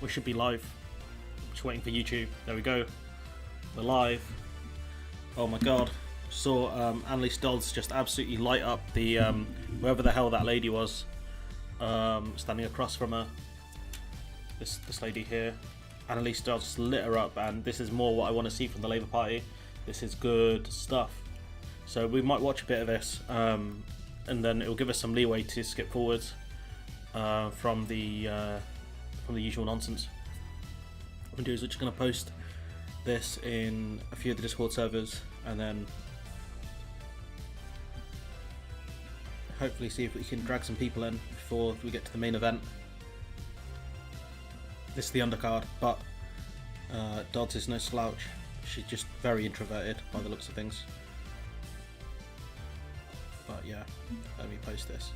We should be live. Just waiting for YouTube. There we go. We're live. Oh my god. Saw Annalise Dodds just absolutely light up the whoever the hell that lady was, standing across from her. This lady here. Annalise Dodds lit her up, and this is more what I want to see from the Labour Party. This is good stuff. So we might watch a bit of this, and then it will give us some leeway to skip forwards from the usual nonsense. What I'm going to do is we're just going to post this in a few of the Discord servers, and then hopefully see if we can drag some people in before we get to the main event. This is the undercard, but Dodds is no slouch. She's just very introverted by the looks of things. But yeah, let me post this.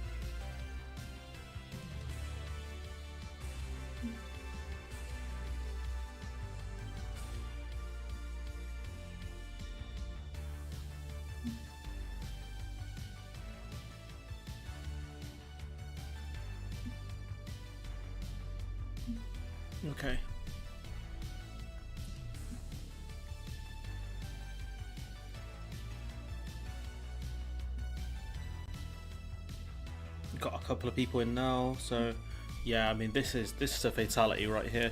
Okay. Got a couple of people in now, so yeah, I mean this is a fatality right here.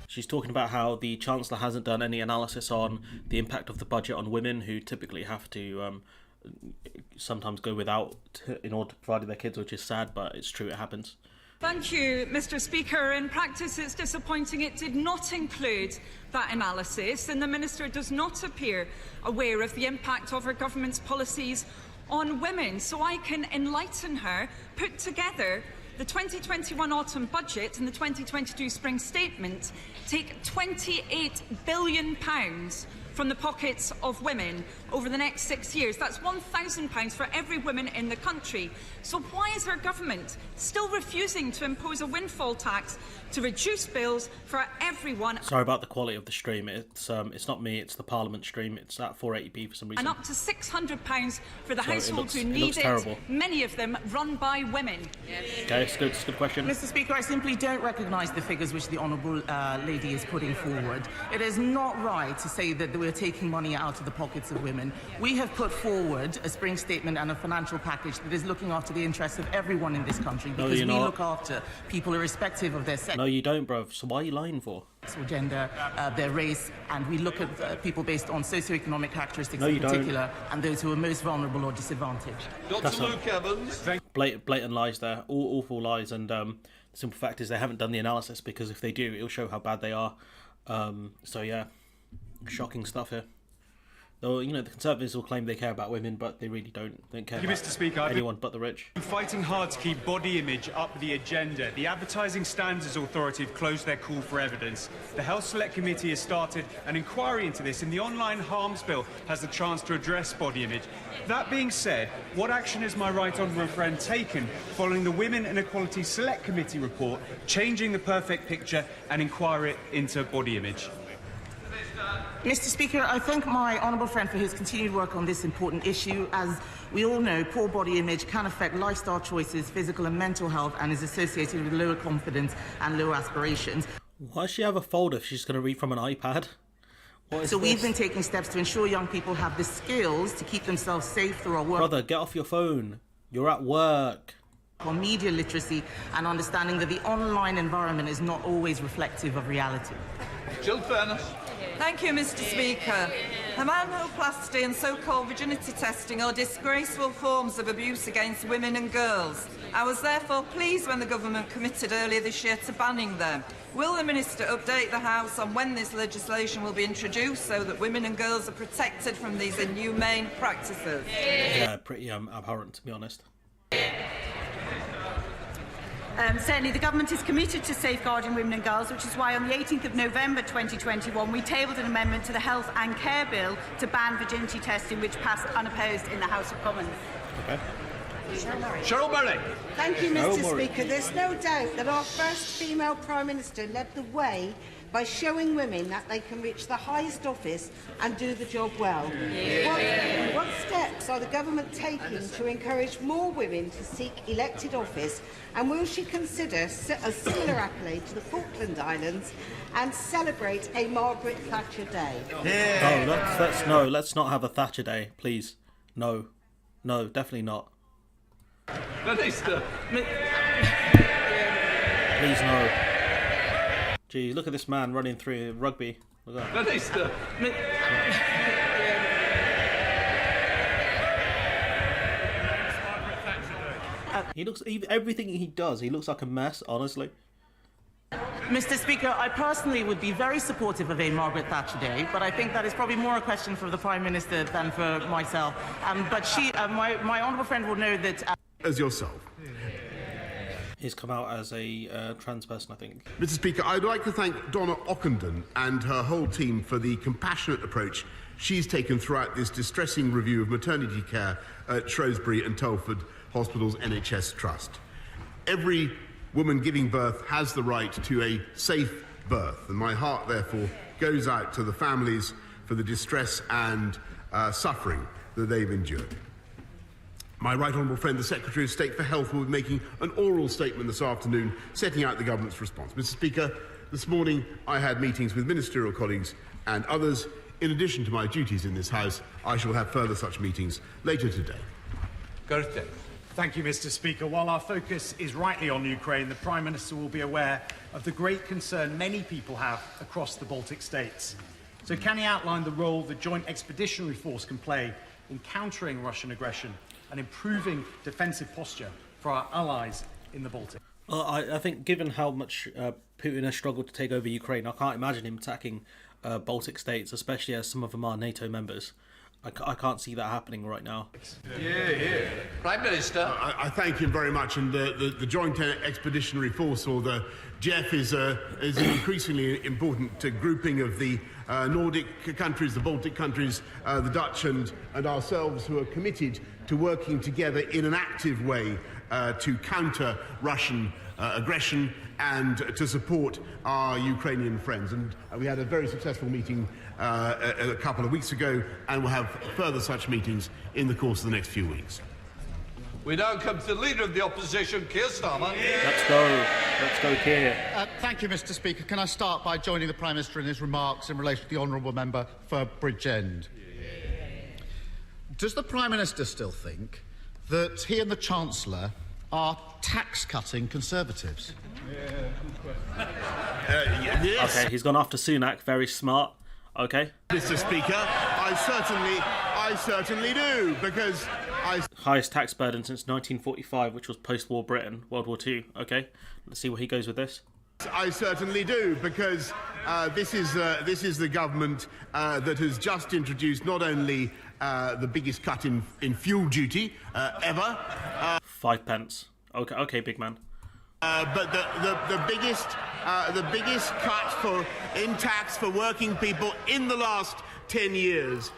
She's talking about how the Chancellor hasn't done any analysis on the impact of the budget on women who typically have to sometimes go without in order to provide their kids, which is sad, but it's true, it happens. Thank you, Mr. Speaker. In practice, it's disappointing it did not include that analysis, and the Minister does not appear aware of the impact of her government's policies on women. So I can enlighten her, put together the 2021 autumn budget and the 2022 spring statement take £28 billion from the pockets of women over the next 6 years. That's £1,000 for every woman in the country. So why is her government still refusing to impose a windfall tax to reduce bills for everyone? Sorry about the quality of the stream. It's not me, it's the Parliament stream. It's at 480p for some reason. And up to £600 for the households who it need looks terrible. Many of them run by women. Okay, it's good. It's a good question. Mr. Speaker, I simply don't recognise the figures which the Honourable Lady is putting forward. It is not right to say that we're taking money out of the pockets of women. We have put forward a spring statement and a financial package that is looking after the interests of everyone in this country, because we look after people irrespective of their sex. No, you don't, bruv. So why are you lying for? Or gender, their race, and we look at people based on socioeconomic characteristics in particular, and those who are most vulnerable or disadvantaged. Dr. Luke Evans. Blatant lies there, awful lies, and the simple fact is they haven't done the analysis, because if they do, it'll show how bad they are. So yeah, shocking stuff here. Though, you know, the Conservatives will claim they care about women, but they really don't. They don't care about Mr. Speaker, anyone but the rich. I'm fighting hard to keep body image up the agenda. The Advertising Standards Authority have closed their call for evidence. The Health Select Committee has started an inquiry into this, and the Online Harms Bill has the chance to address body image. That being said, what action has my right honourable friend taken following the Women and Equality Select Committee report, changing the perfect picture and inquiry into body image? Mr. Speaker, I thank my honourable friend for his continued work on this important issue. As we all know, poor body image can affect lifestyle choices, physical and mental health, and is associated with lower confidence and lower aspirations. Why does she have a folder if she's going to read from an iPad? So we've been taking steps to ensure young people have the skills to keep themselves safe through our work. Brother, get off your phone. You're at work. On media literacy and understanding that the online environment is not always reflective of reality. Jill Furness. Thank you, Mr. Speaker. Hormonoplasty and so-called virginity testing are disgraceful forms of abuse against women and girls. I was therefore pleased when the government committed earlier this year to banning them. Will the Minister update the House on when this legislation will be introduced so that women and girls are protected from these inhumane practices? Yeah, pretty abhorrent, to be honest. Certainly the government is committed to safeguarding women and girls, which is why on the 18th of November 2021 we tabled an amendment to the Health and Care Bill to ban virginity testing, which passed unopposed in the House of Commons. Okay. Cheryl Murray. Thank you, Mr. Speaker. There's no doubt that our first female Prime Minister led the way by showing women that they can reach the highest office and do the job well. What steps are the government taking to encourage more women to seek elected office, and will she consider a similar accolade to the Falkland Islands and celebrate a Margaret Thatcher Day? No, let's not have a Thatcher Day, please. No, definitely not. Minister. Please no. Gee, look at this man running through rugby. Look at that. Minister. He looks, everything he does, he looks like a mess, honestly. Mr. Speaker, I personally would be very supportive of a Margaret Thatcher Day, but I think that is probably more a question for the Prime Minister than for myself. But my honourable friend will know that... As yourself. He's come out as a trans person, I think. Mr. Speaker, I'd like to thank Donna Ockenden and her whole team for the compassionate approach she's taken throughout this distressing review of maternity care at Shrewsbury and Telford Hospitals NHS Trust. Every woman giving birth has the right to a safe birth, and my heart, therefore, goes out to the families for the distress and suffering that they've endured. My right honourable friend, the Secretary of State for Health, will be making an oral statement this afternoon setting out the government's response. Mr. Speaker, this morning I had meetings with ministerial colleagues and others. In addition to my duties in this House, I shall have further such meetings later today. Gertie. Thank you, Mr. Speaker. While our focus is rightly on Ukraine, the Prime Minister will be aware of the great concern many people have across the Baltic states. So can he outline the role the Joint Expeditionary Force can play in countering Russian aggression and improving defensive posture for our allies in the Baltic? I think given how much Putin has struggled to take over Ukraine, I can't imagine him attacking Baltic states, especially as some of them are NATO members. I can't see that happening right now. Yeah. Prime Minister. I thank him very much, and the Joint Expeditionary Force, or the JEF, is an increasingly important grouping of the Nordic countries, the Baltic countries, the Dutch and ourselves, who are committed to working together in an active way to counter Russian aggression and to support our Ukrainian friends. And we had a very successful meeting a couple of weeks ago, and we'll have further such meetings in the course of the next few weeks. We now come to the Leader of the Opposition, Keir Starmer. Let's go, Keir. Thank you, Mr. Speaker. Can I start by joining the Prime Minister in his remarks in relation to the honourable member for Bridgend? Does the Prime Minister still think that he and the Chancellor are tax-cutting Conservatives? Yes. Okay, he's gone after Sunak. Very smart. Okay. Mr. Speaker, I certainly do, because highest tax burden since 1945, which was post-war Britain, World War II. Okay, let's see where he goes with this. I certainly do, because this is the government that has just introduced not only the biggest cut in fuel duty ever, 5 pence. Okay, big man. But the biggest cut in tax for working people in the last 10 years.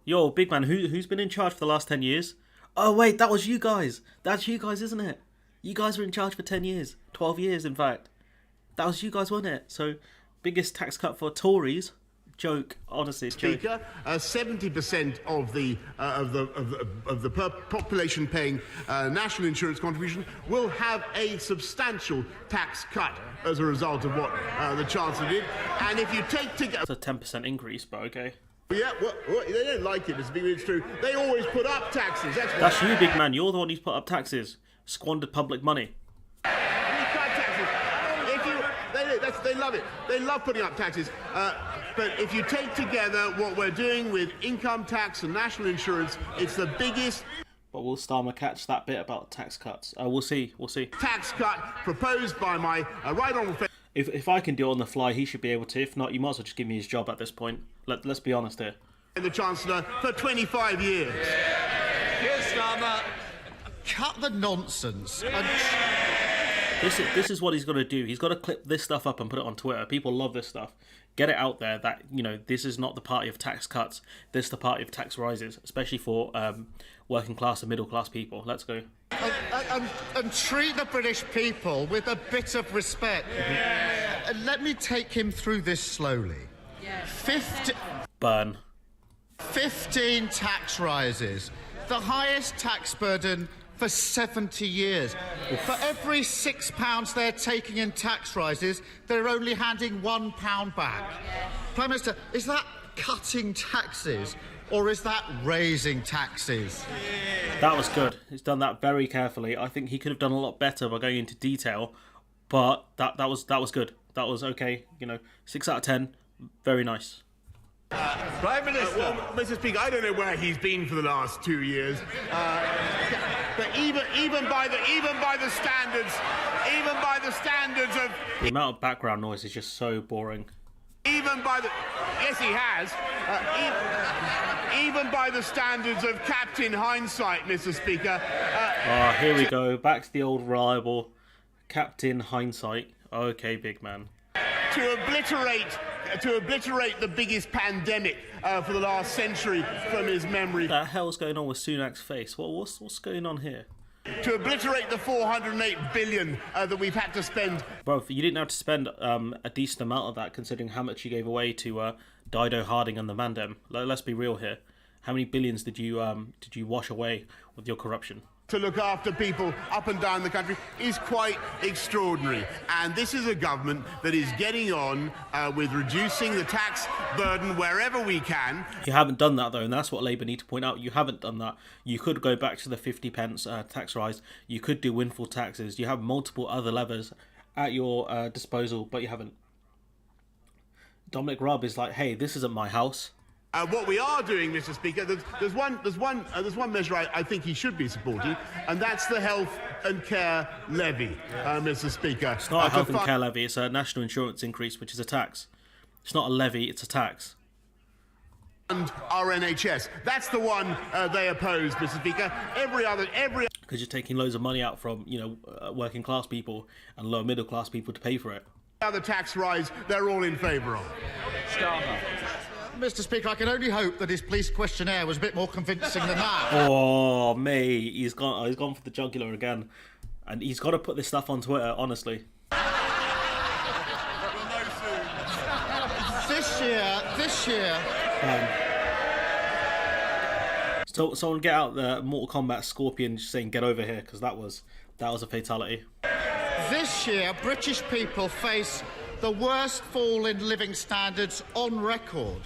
Yo, big man. Who's been in charge for the last 10 years? Oh wait, that was you guys. That's you guys, isn't it? You guys were in charge for 10 years, 12 years, in fact. That was you guys, wasn't it? So, biggest tax cut for Tories. Joke, honestly, joke. Speaker, 70% of the population paying national insurance contribution will have a substantial tax cut as a result of what the Chancellor did. And if you take together, it's a 10% increase, but okay. Yeah, well, they don't like it. It's true. They always put up taxes. That's you, big man. You're the one who's put up taxes. Squandered public money. They love it. They love putting up taxes. But if you take together what we're doing with income tax and national insurance, it's the biggest. But will Starmer catch that bit about tax cuts? We'll see. Tax cut proposed by my right honourable friend. If I can do it on the fly, he should be able to. If not, you might as well just give me his job at this point. Let's be honest here. The Chancellor for 25 years. Keir Starmer. Cut the nonsense. This is what he's got to do. He's got to clip this stuff up and put it on Twitter. People love this stuff. Get it out there that, this is not the party of tax cuts. This is the party of tax rises, especially for working class and middle class people. Let's go. And treat the British people with a bit of respect. let me take him through this slowly. 15 tax rises, the highest tax burden for 70 years. For every £6 they're taking in tax rises, they're only handing £1 back. Prime Minister, is that cutting taxes or is that raising taxes? That was good. He's done that very carefully. I think he could have done a lot better by going into detail, but that was good. That was okay. 6 out of 10. Very nice. Prime Minister. Well, Mr. Speaker, I don't know where he's been for the last 2 years, but even by the standards of the amount of background noise is just so boring. Yes, he has. Even by the standards of Captain Hindsight, Mr. Speaker. Here we go. Back to the old reliable Captain Hindsight. Okay, big man. To obliterate the biggest pandemic for the last century from his memory. What the hell's going on with Sunak's face? What's going on here? To obliterate the 408 billion that we've had to spend. Bro, you didn't have to spend a decent amount of that, considering how much you gave away to Dido, Harding, and the Mandem. Let's be real here. How many billions did you wash away with your corruption? To look after people up and down the country is quite extraordinary. And this is a government that is getting on with reducing the tax burden wherever we can. You haven't done that, though, and that's what Labour need to point out. You haven't done that. You could go back to the 50 pence tax rise. You could do windfall taxes. You have multiple other levers at your disposal, but you haven't. Dominic Raab is like, hey, this isn't my house. What we are doing, Mr. Speaker, there's one measure I think he should be supporting, and that's the health and care levy, Mr. Speaker. It's not a health and care levy, it's a national insurance increase, which is a tax. It's not a levy, it's a tax. And our NHS. That's the one they oppose, Mr. Speaker. Because you're taking loads of money out from, working class people and lower middle class people to pay for it. Other tax rise, they're all in favour of. Starmer. Mr. Speaker, I can only hope that his police questionnaire was a bit more convincing than that. Oh, mate, he's gone for the jugular again. And he's got to put this stuff on Twitter, honestly. This year... So someone get out the Mortal Kombat Scorpion just saying, get over here, because that was a fatality. This year, British people face the worst fall in living standards on record.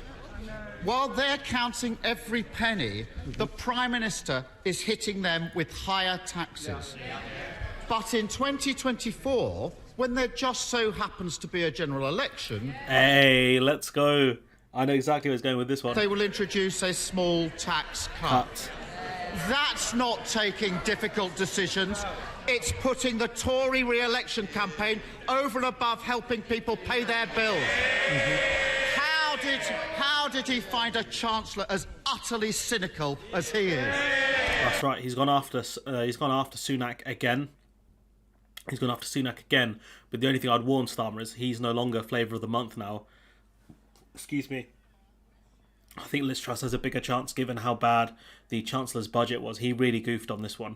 While they're counting every penny, the Prime Minister is hitting them with higher taxes. But in 2024, when there just so happens to be a general election... Hey, let's go. I know exactly where it's going with this one. They will introduce a small tax cut. That's not taking difficult decisions. It's putting the Tory re-election campaign over and above helping people pay their bills. Mm-hmm. How did he find a Chancellor as utterly cynical as he is? That's right. He's gone after Sunak again. But the only thing I'd warn Starmer is he's no longer flavour of the month now. Excuse me. I think Liz Truss has a bigger chance given how bad the Chancellor's budget was. He really goofed on this one.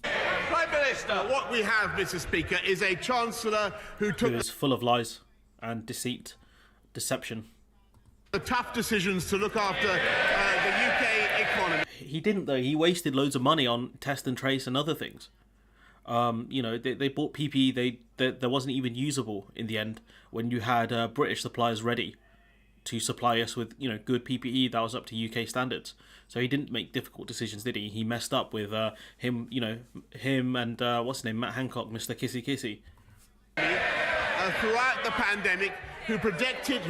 Prime Minister, what we have, Mr. Speaker, is a Chancellor who is full of lies and deception. The tough decisions to look after the UK economy. He didn't, though. He wasted loads of money on test and trace and other things. They bought PPE that wasn't even usable in the end when you had British suppliers ready to supply us with good PPE that was up to UK standards. So he didn't make difficult decisions, did he? He messed up with him and what's his name, Matt Hancock, Mr. Kissy Kissy. Throughout the pandemic, who protected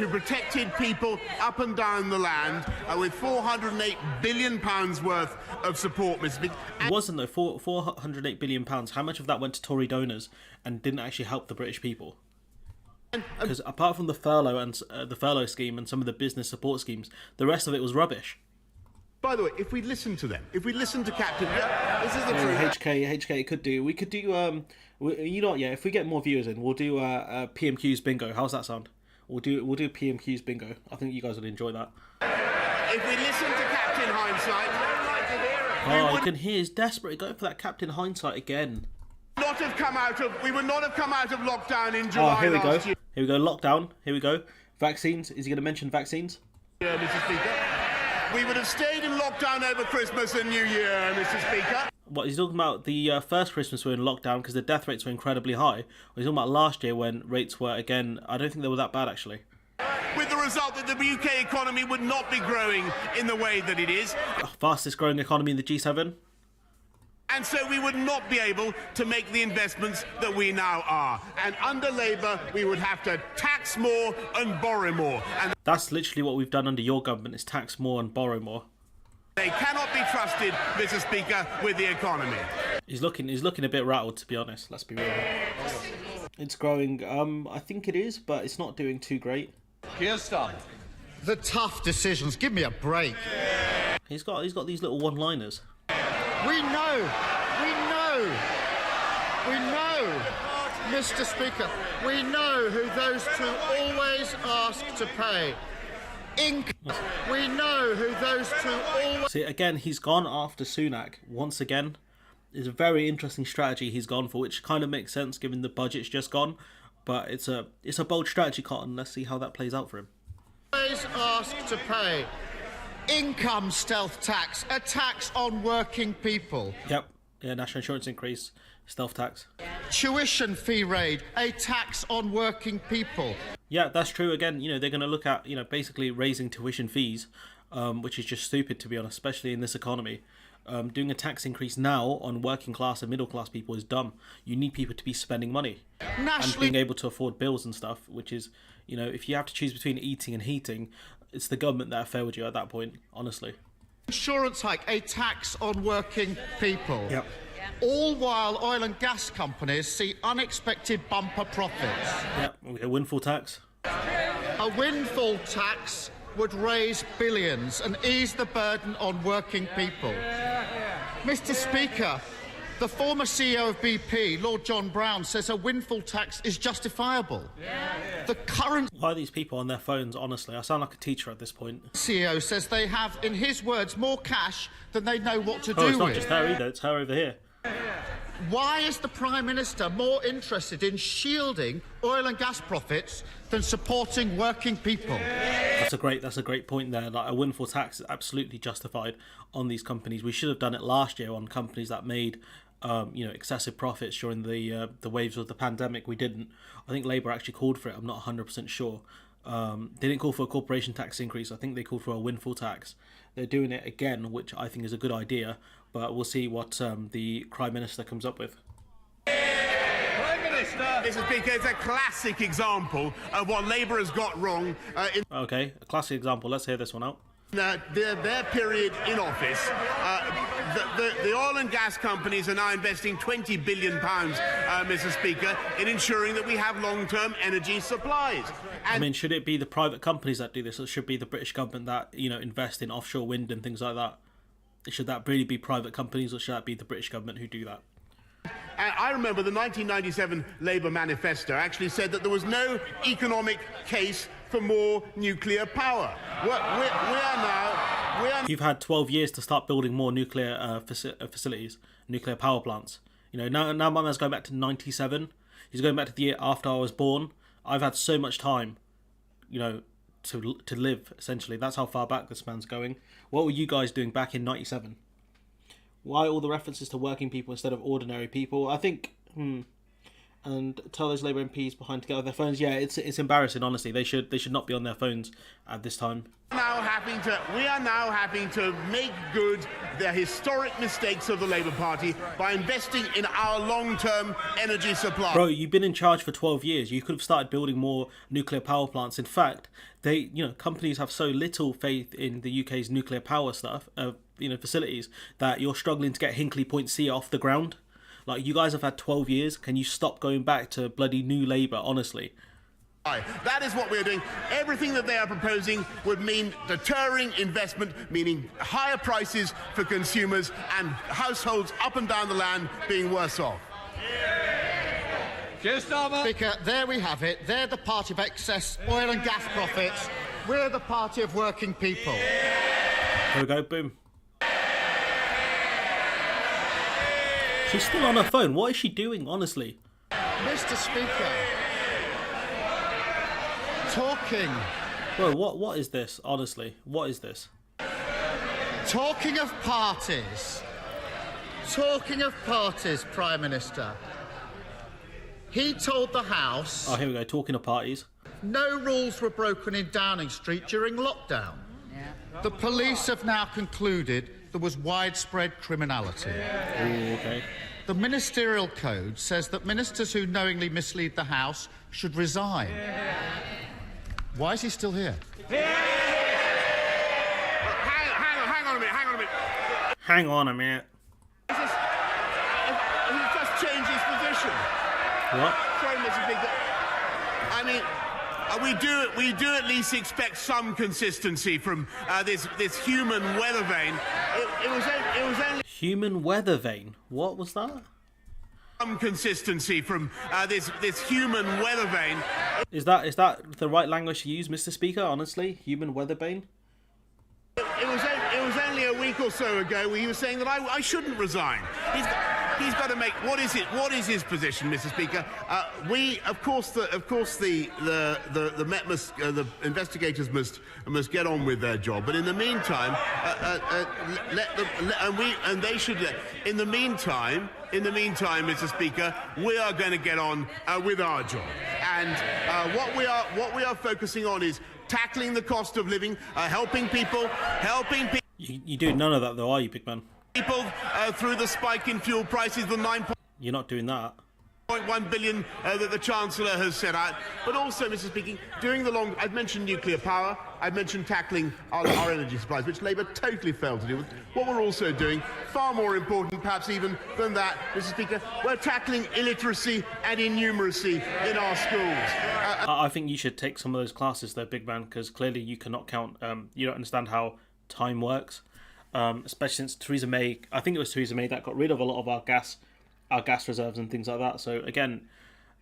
people up and down the land with £408 billion worth of support, Mr. Speaker. It wasn't, though. £408 billion. How much of that went to Tory donors and didn't actually help the British people? Because apart from the furlough scheme and some of the business support schemes, the rest of it was rubbish. By the way, if we listen to them, if we listen to Captain, this is the truth. HK could do. We could do. You know what? Yeah, if we get more viewers in, we'll do PMQ's bingo. How's that sound? We'll do PMQ's bingo. I think you guys would enjoy that. If we listen to Captain Hindsight, you can hear he's desperate going for that Captain Hindsight again. Not have come out of lockdown in July Oh, here we go. last year. Here we go. Lockdown. Here we go. Vaccines. Is he going to mention vaccines? Yeah, Mr. Speaker. We would have stayed in lockdown over Christmas and New Year, Mr. Speaker. What, he's talking about the first Christmas we were in lockdown because the death rates were incredibly high. He's talking about last year when rates were, again, I don't think they were that bad, actually. With the result that the UK economy would not be growing in the way that it is. Fastest growing economy in the G7. And so we would not be able to make the investments that we now are. And under Labour, we would have to tax more and borrow more. And that's literally what we've done under your government, is tax more and borrow more. They cannot be trusted, Mr. Speaker, with the economy. He's looking a bit rattled, to be honest. Let's be real. It's growing, I think it is, but it's not doing too great. Keir Starmer. The tough decisions. Give me a break. He's got these little one-liners. We know, Mr. Speaker, we know who those two always ask to pay. We know who those two always... See, again, he's gone after Sunak once again. It's a very interesting strategy he's gone for, which kind of makes sense given the budget's just gone. But it's a bold strategy, Cotton. Let's see how that plays out for him. Always ask to pay. Income stealth tax, a tax on working people. Yep. Yeah, national insurance increase, stealth tax. Tuition fee raid, a tax on working people. Yeah, that's true. Again, they're going to look at, basically raising tuition fees, which is just stupid, to be honest, especially in this economy. Doing a tax increase now on working class and middle class people is dumb. You need people to be spending money and being able to afford bills and stuff, which is, if you have to choose between eating and heating, it's the government that failed you at that point, honestly. Insurance hike, a tax on working people. Yep. All while oil and gas companies see unexpected bumper profits. Yep, a windfall tax. A windfall tax would raise billions and ease the burden on working people. Mr. Speaker, the former CEO of BP, Lord John Brown, says a windfall tax is justifiable. The current... Why are these people on their phones, honestly? I sound like a teacher at this point. CEO says they have, in his words, more cash than they know what to do with. It's not just her either, it's her over here. Why is the Prime Minister more interested in shielding oil and gas profits than supporting working people? That's a great point there. Like, a windfall tax is absolutely justified on these companies. We should have done it last year on companies that made excessive profits during the waves of the pandemic. We didn't. I think Labour actually called for it. I'm not 100% sure. They didn't call for a corporation tax increase. I think they called for a windfall tax. They're doing it again, which I think is a good idea, but we'll see what the Prime Minister comes up with. Prime Minister! Mr. Speaker, it's a classic example of what Labour has got wrong Okay, a classic example. Let's hear this one out. their period in office. The oil and gas companies are now investing £20 billion, Mr. Speaker, in ensuring that we have long-term energy supplies. And I mean, should it be the private companies that do this, or should it be the British government that, invest in offshore wind and things like that? Should that really be private companies, or should that be the British government who do that? I remember the 1997 Labour manifesto actually said that there was no economic case for more nuclear power. We are now... You've had 12 years to start building more nuclear facilities, nuclear power plants. Now my man's going back to 97. He's going back to the year after I was born. I've had so much time, to live, essentially. That's how far back this man's going. What were you guys doing back in 97? Why all the references to working people instead of ordinary people? I think, and tell those Labour MPs behind to get off their phones. Yeah, it's embarrassing, honestly. They should not be on their phones at this time. We are now having to make good the historic mistakes of the Labour Party by investing in our long-term energy supply. Bro, you've been in charge for 12 years. You could have started building more nuclear power plants. In fact, companies have so little faith in the UK's nuclear power stuff, facilities, that you're struggling to get Hinkley Point C off the ground. Like, you guys have had 12 years. Can you stop going back to bloody New Labour, honestly? That is what we're doing. Everything that they are proposing would mean deterring investment, meaning higher prices for consumers and households up and down the land being worse off. Speaker, there we have it. They're the party of excess oil and gas profits. We're the party of working people. Here we go, boom. She's still on her phone. What is she doing, honestly? Mr. Speaker, talking. Bro, what is this? Honestly, what is this? Talking of parties, Prime Minister. He told the House... Oh, here we go, talking of parties. No rules were broken in Downing Street during lockdown. The police have now concluded there was widespread criminality. Ooh, okay. The Ministerial Code says that ministers who knowingly mislead the House should resign. Why is he still here? Hang on a minute. Hang on a minute. He's just changed his position. What? Sorry, Mr. Speaker. I mean, we do at least expect some consistency from this human weather vane. It was only Human weather vane? What was that? some consistency from this human weather vane. Is that the right language to use, Mr. Speaker? Honestly, human weather vane? It was only a week or so ago where he was saying that I shouldn't resign. He's got to make what is his position, Mr. Speaker? The Met must the investigators must get on with their job. But in the meantime, they should. In the meantime, Mr. Speaker, we are going to get on with our job. And what we are focusing on is tackling the cost of living, helping people. You do none of that though, are you, big man? People through the spike in fuel prices, the 'You're not doing that. 9.1 billion that the Chancellor has set out, but also, Mr. Speaker, I've mentioned nuclear power, I've mentioned tackling our energy supplies, which Labour totally failed to do. What we're also doing, far more important perhaps even than that, Mr. Speaker, we're tackling illiteracy and innumeracy in our schools. I think you should take some of those classes though, big man, because clearly you cannot count, you don't understand how time works. Especially since Theresa May, I think it was Theresa May that got rid of a lot of our gas reserves and things like that. So again,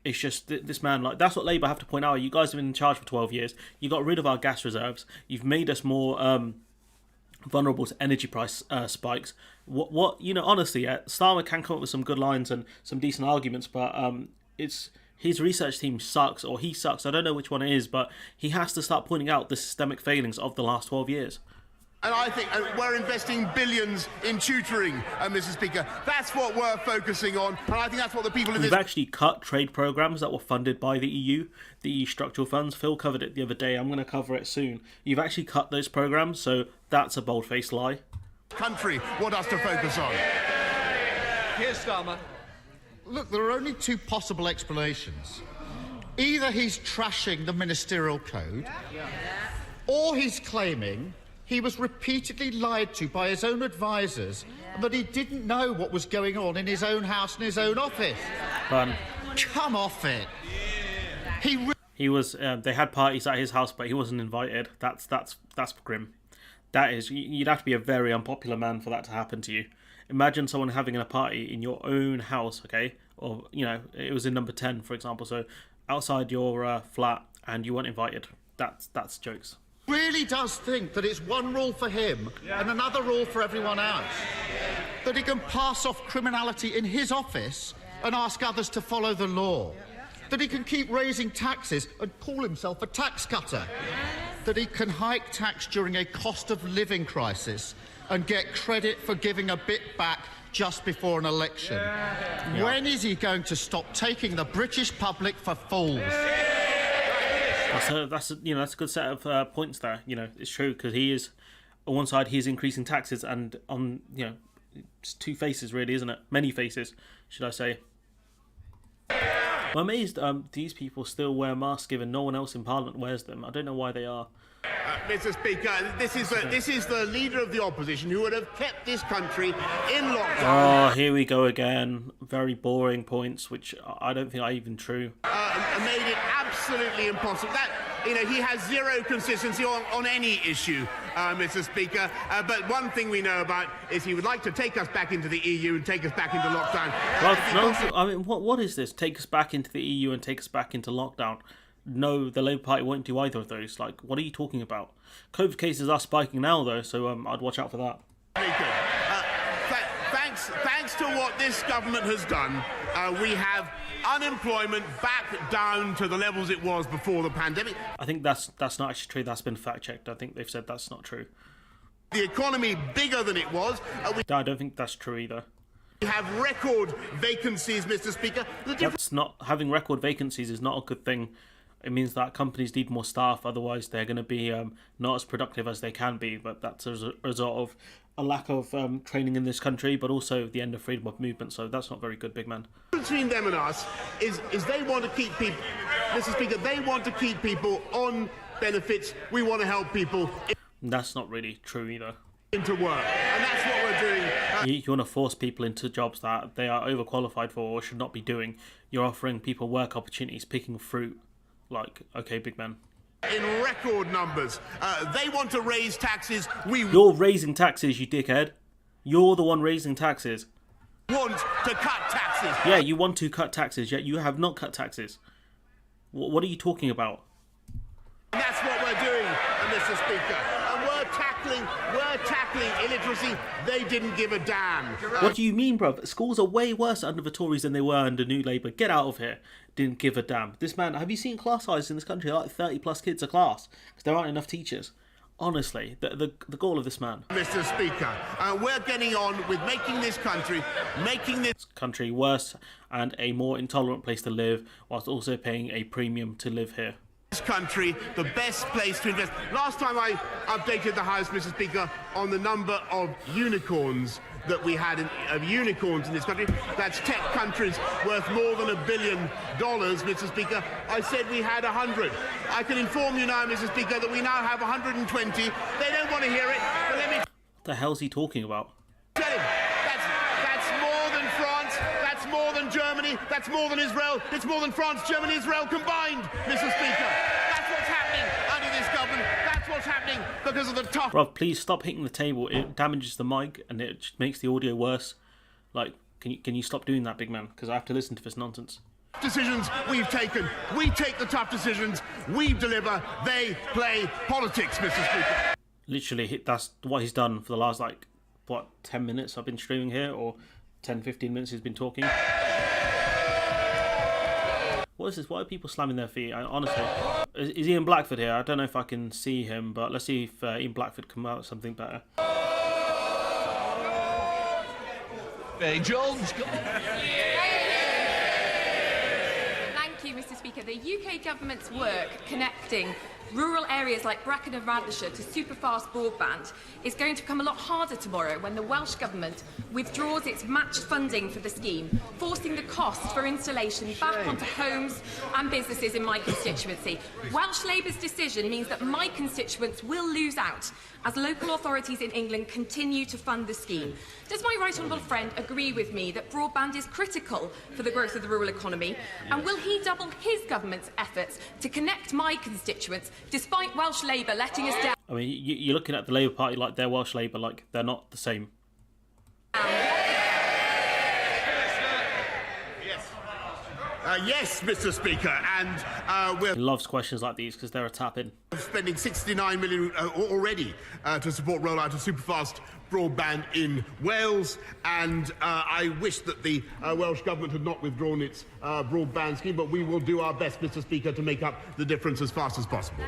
it's just this man, like, that's what Labour have to point out. You guys have been in charge for 12 years. You got rid of our gas reserves. You've made us more vulnerable to energy price spikes. What honestly, Starmer can come up with some good lines and some decent arguments, but it's his research team sucks, or he sucks. I don't know which one it is, but he has to start pointing out the systemic failings of the last 12 years. And I think we're investing billions in tutoring, Mr. Speaker. That's what we're focusing on, and I think that's what the people in this... We've actually cut trade programmes that were funded by the EU, the EU structural funds. Phil covered it the other day. I'm going to cover it soon. You've actually cut those programmes, so that's a bold-faced lie. Country want us to focus on. Here's Starmer. Look, there are only two possible explanations. Either he's trashing the Ministerial Code, or he's claiming he was repeatedly lied to by his own advisers and that he didn't know what was going on in his own house and his own office. Fun. Come off it. He was. They had parties at his house, but he wasn't invited. That's grim. That is. You'd have to be a very unpopular man for that to happen to you. Imagine someone having a party in your own house, okay? Or it was in number 10, for example. So outside your flat, and you weren't invited. That's jokes. Really does think that it's one rule for him and another rule for everyone else. That he can pass off criminality in his office and ask others to follow the law. That he can keep raising taxes and call himself a tax cutter. That he can hike tax during a cost of living crisis and get credit for giving a bit back just before an election. When is he going to stop taking the British public for fools? That's a good set of points there. It's true, because he is, on one side he's increasing taxes, and on it's two faces really, isn't it? Many faces, should I say? I'm amazed these people still wear masks given no one else in Parliament wears them. I don't know why they are. Mr. Speaker, this is the leader of the opposition who would have kept this country in lockdown. Oh, here we go again. Very boring points, which I don't think are even true. Made it absolutely impossible. He has zero consistency on any issue, Mr. Speaker. But one thing we know about is he would like to take us back into the EU and take us back into lockdown. What is this? Take us back into the EU and take us back into lockdown? No, the Labour Party won't do either of those. Like, what are you talking about? COVID cases are spiking now, though, so I'd watch out for that. Very good. Thanks to what this government has done, we have unemployment back down to the levels it was before the pandemic. I think that's not actually true. That's been fact-checked. I think they've said that's not true. The economy bigger than it was. I don't think that's true either. We have record vacancies, Mr. Speaker. That's not, having record vacancies is not a good thing. It means that companies need more staff, otherwise they're going to be not as productive as they can be. But that's as a result of a lack of training in this country, but also the end of freedom of movement. So that's not very good, big man. Between them and us is they want to keep people, Mr. Speaker, they want to keep people on benefits. We want to help people. That's not really true either. Into work, and that's what we're doing. You want to force people into jobs that they are overqualified for or should not be doing. You're offering people work opportunities, picking fruit. Like, okay, big man. In record numbers. They want to raise taxes. You're raising taxes, you dickhead. You're the one raising taxes. Want to cut taxes. Yeah, you want to cut taxes, yet you have not cut taxes. What are you talking about? And that's what we're doing, Mr. Speaker. And we're tackling illiteracy. They didn't give a damn. What do you mean, bruv? Schools are way worse under the Tories than they were under New Labour. Get out of here. Didn't give a damn. This man, have you seen class sizes in this country? Like 30 plus kids a class. Because there aren't enough teachers. Honestly, the goal of this man. Mr. Speaker, we're getting on with making this country worse and a more intolerant place to live, whilst also paying a premium to live here. This country, the best place to invest. Last time I updated the House, Mr. Speaker, on the number of unicorns that we had in this country. That's tech countries worth more than $1 billion, Mr. Speaker. I said we had 100. I can inform you now, Mr. Speaker, that we now have 120. They don't want to hear it, but let me... What the hell's he talking about? Tell him, that's more than France, that's more than Germany, that's more than Israel, it's more than France, Germany, Israel combined, Mr. Speaker. That's what's happening under this government. That's what's happening because of the tough... Rob, please stop hitting the table. It damages the mic and it just makes the audio worse. Like, can you stop doing that, big man? Because I have to listen to this nonsense. Decisions we've taken. We take the tough decisions. We deliver. They play politics, Mr. Speaker. Literally, that's what he's done for the last, 10 minutes I've been streaming here, or 10, 15 minutes he's been talking. What is this? Why are people slamming their feet? Honestly, is Ian Blackford here? I don't know if I can see him, but let's see if Ian Blackford come out with something better. Hey, Jones. Thank you, Mr. Speaker. The UK government's work connecting rural areas like Brecon and Radnorshire to super-fast broadband is going to become a lot harder tomorrow when the Welsh Government withdraws its matched funding for the scheme, forcing the cost for installation back onto homes and businesses in my constituency. Welsh Labour's decision means that my constituents will lose out as local authorities in England continue to fund the scheme. Does my right honourable friend agree with me that broadband is critical for the growth of the rural economy? And will he double his government's efforts to connect my constituents, despite Welsh Labour letting us down? I mean, you're looking at the Labour Party like they're Welsh Labour, like they're not the same. Yes, Mr. Speaker, and He loves questions like these because they're a tap-in. Spending £69 million already to support rollout of superfast broadband in Wales, and I wish that the Welsh Government had not withdrawn its broadband scheme, but we will do our best, Mr. Speaker, to make up the difference as fast as possible.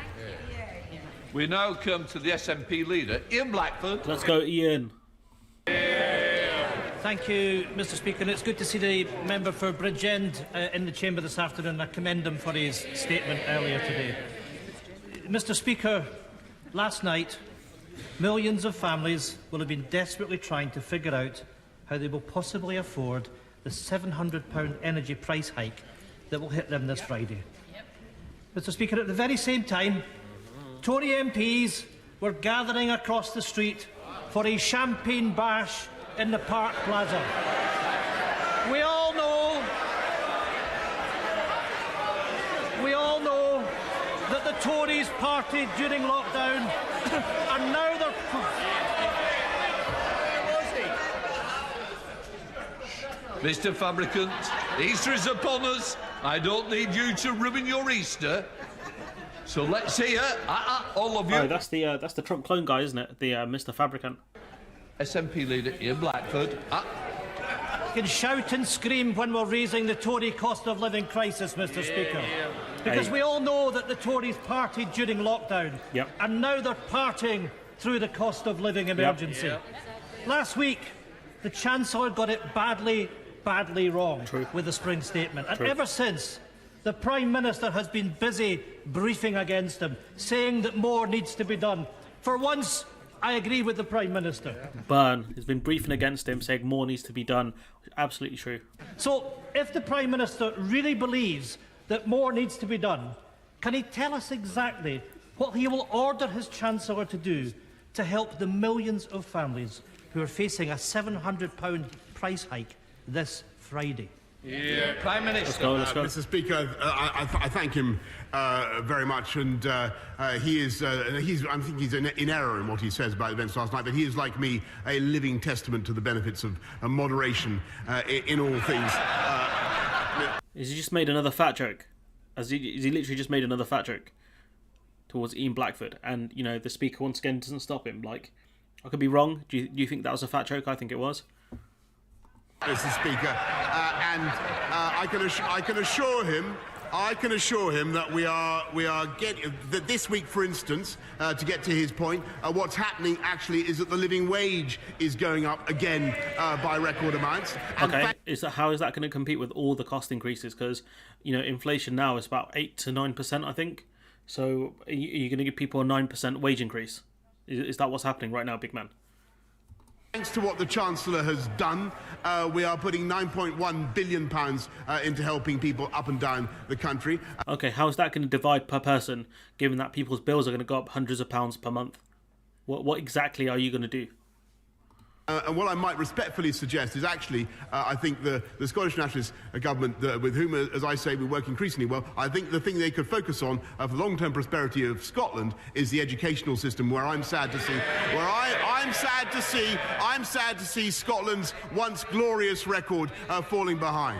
We now come to the SNP leader, Ian Blackford. Let's go, Ian. Thank you, Mr. Speaker. And it's good to see the member for Bridgend in the chamber this afternoon. I commend him for his statement earlier today. Mr. Speaker, last night, millions of families will have been desperately trying to figure out how they will possibly afford the £700 energy price hike that will hit them this Friday. Mr. Speaker, at the very same time, Tory MPs were gathering across the street for a champagne bash in the Park Plaza. We all know that the Tories partied during lockdown and now they're... Mr. Fabricant, Easter is upon us. I don't need you to ruin your Easter. So let's hear, all of you. Oh, that's the Trump clone guy, isn't it? The Mr. Fabricant. SNP leader Ian Blackford. can shout and scream when we're raising the Tory cost of living crisis, Mr. Speaker. Because we all know that the Tories partied during lockdown, and now they're partying through the cost of living emergency. Last week, the Chancellor got it badly wrong with the spring statement. And ever since, the Prime Minister has been busy briefing against him, saying that more needs to be done. For once, I agree with the Prime Minister. Byrne has been briefing against him, saying more needs to be done. Absolutely true. So, if the Prime Minister really believes that more needs to be done, can he tell us exactly what he will order his Chancellor to do to help the millions of families who are facing a £700 price hike this Friday? Prime Minister. Let's go. Mr. Speaker, I thank him very much, and I think he's in error in what he says about events last night, but he is, like me, a living testament to the benefits of moderation in all things. Has he just made another fat joke? Has he literally just made another fat joke towards Ian Blackford? And, you know, the Speaker once again doesn't stop him. Like, I could be wrong. Do you think that was a fat joke? I think it was. Mr. Speaker, and I can assure him that we are getting that this week, for instance, to get to his point, what's happening actually is that the living wage is going up again by record amounts. And okay, how is that going to compete with all the cost increases? Because, you know, inflation now is about 8 to 9%, I think. So are you going to give people a 9% wage increase? Is that what's happening right now, big man? Thanks to what the Chancellor has done, we are putting £9.1 billion into helping people up and down the country. Okay, how is that going to divide per person, given that people's bills are going to go up hundreds of pounds per month? What exactly are you going to do? And what I might respectfully suggest is actually, I think the Scottish Nationalist government, with whom, as I say, we work increasingly well, I think the thing they could focus on for the long-term prosperity of Scotland is the educational system, where I'm sad to see Scotland's once glorious record falling behind.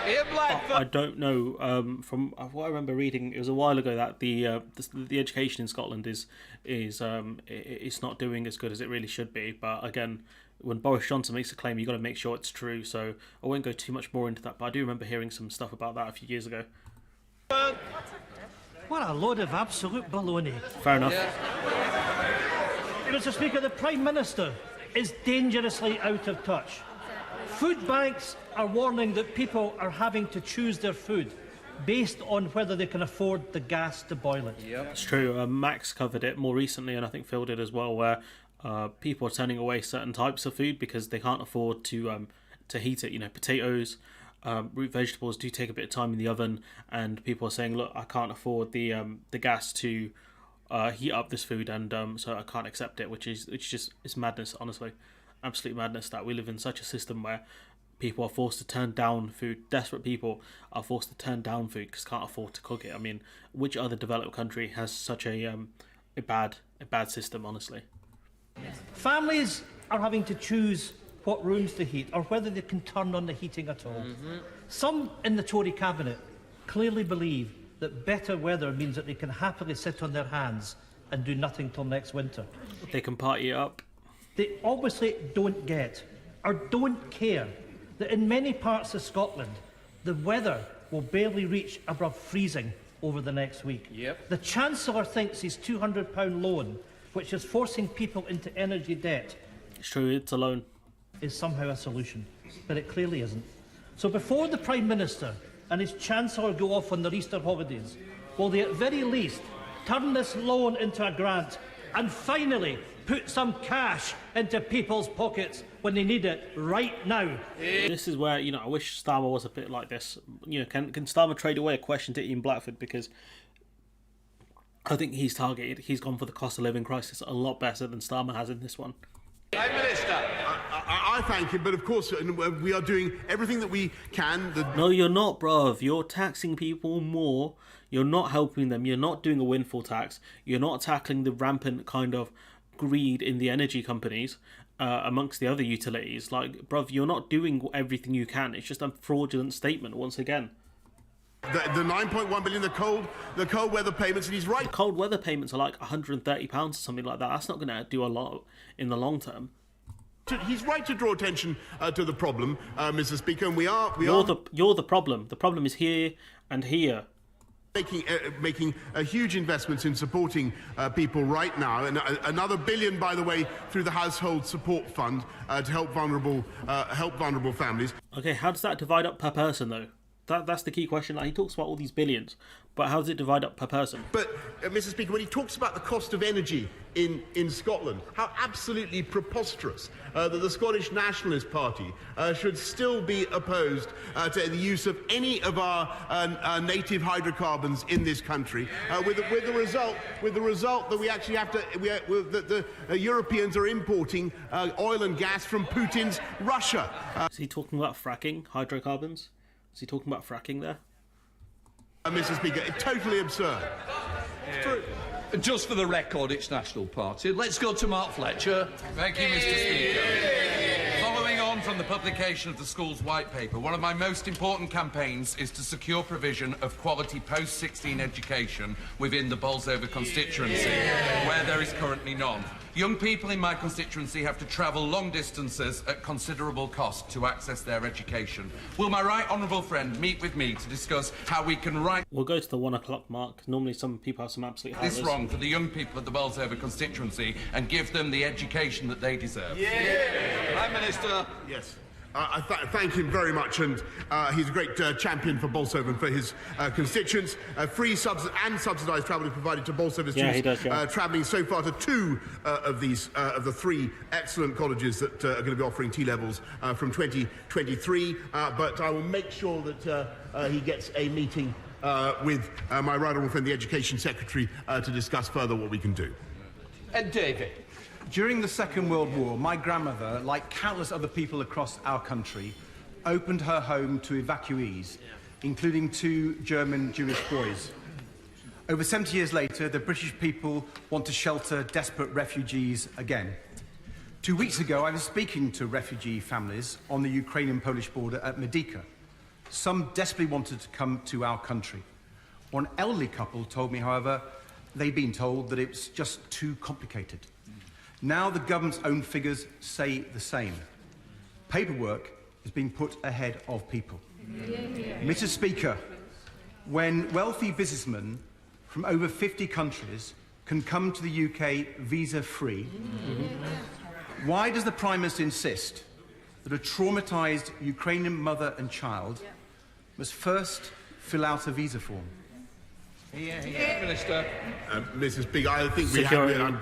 I don't know. From what I remember reading, it was a while ago that the education in Scotland is not doing as good as it really should be. But again, when Boris Johnson makes a claim, you've got to make sure it's true. So I won't go too much more into that. But I do remember hearing some stuff about that a few years ago. What a load of absolute baloney. Fair enough. Mr. Speaker, the Prime Minister is dangerously out of touch. Food banks are warning that people are having to choose their food based on whether they can afford the gas to boil it. It's true. Max covered it more recently, and I think Phil did as well, where people are turning away certain types of food because they can't afford to heat it. You know, potatoes, root vegetables do take a bit of time in the oven, and people are saying, look, I can't afford the gas to heat up this food, and so I can't accept it, which is just, it's madness, honestly. Absolute madness that we live in such a system where people are forced to turn down food. Desperate people are forced to turn down food because can't afford to cook it. I mean, which other developed country has such a bad system, honestly? Families are having to choose what rooms to heat or whether they can turn on the heating at all. Some in the Tory cabinet clearly believe that better weather means that they can happily sit on their hands and do nothing till next winter. They can party it up. They obviously don't get or don't care that in many parts of Scotland the weather will barely reach above freezing over the next week. The Chancellor thinks his £200 loan, which is forcing people into energy debt, it's true, it's a loan, is somehow a solution, but it clearly isn't. So before the Prime Minister and his Chancellor go off on their Easter holidays, will they at very least turn this loan into a grant and finally put some cash into people's pockets when they need it right now? This is where, you know, I wish Starmer was a bit like this. You know, can Starmer trade away a question to Ian Blackford? Because I think he's gone for the cost of living crisis a lot better than Starmer has in this one. Prime Minister. I thank him, but of course we are doing everything that we can. No, you're not, bruv. You're taxing people more. You're not helping them. You're not doing a windfall tax. You're not tackling the rampant kind of greed in the energy companies amongst the other utilities. Like, bruv, you're not doing everything you can. It's just a fraudulent statement once again. The 9.1 billion, the cold weather payments, and he's right. The cold weather payments are like £130 or something like that. That's not going to do a lot in the long term. He's right to draw attention to the problem, Mr. Speaker, and You're the problem. The problem is here and here. Making huge investments in supporting people right now, and another $1 billion, by the way, through the Household Support Fund to help vulnerable families. Okay, how does that divide up per person, though? That's the key question. Like, he talks about all these billions, but how does it divide up per person? But, Mr. Speaker, when he talks about the cost of energy in Scotland, how absolutely preposterous that the Scottish Nationalist Party should still be opposed to the use of any of our native hydrocarbons in this country, with the result that we actually have to, that the Europeans are importing oil and gas from Putin's Russia. Is he talking about fracking hydrocarbons? Is he talking about fracking there? Mr. Speaker, it's totally absurd. Just for the record, it's National Party. Let's go to Mark Fletcher. Thank you, Mr. Speaker. Following on from the publication of the school's white paper, one of my most important campaigns is to secure provision of quality post-16 education within the Bolsover constituency, where there is currently none. Young people in my constituency have to travel long distances at considerable cost to access their education. Will my right honourable friend meet with me to discuss how we can right... We'll go to the 1 o'clock mark. Normally some people have some absolute howlers. this wrong for the young people of the Bolsover constituency and give them the education that they deserve. Prime Minister. Yes. I thank him very much, and he's a great champion for Bolsover and for his constituents. Free and subsidised travel is provided to Bolsover students travelling so far to 2 of the 3 excellent colleges that are going to be offering T-levels from 2023. But I will make sure that he gets a meeting with my right honourable friend, the Education Secretary, to discuss further what we can do. And David. During the Second World War, my grandmother, like countless other people across our country, opened her home to evacuees, including 2 German Jewish boys. Over 70 years later, the British people want to shelter desperate refugees again. 2 weeks ago, I was speaking to refugee families on the Ukrainian-Polish border at Medyka. Some desperately wanted to come to our country. One elderly couple told me, however, they'd been told that it was just too complicated. Now the government's own figures say the same. Paperwork is being put ahead of people. Mr. Speaker, when wealthy businessmen from over 50 countries can come to the UK visa-free, why does the Prime Minister insist that a traumatised Ukrainian mother and child must first fill out a visa form? Minister. Mrs. Speaker, I think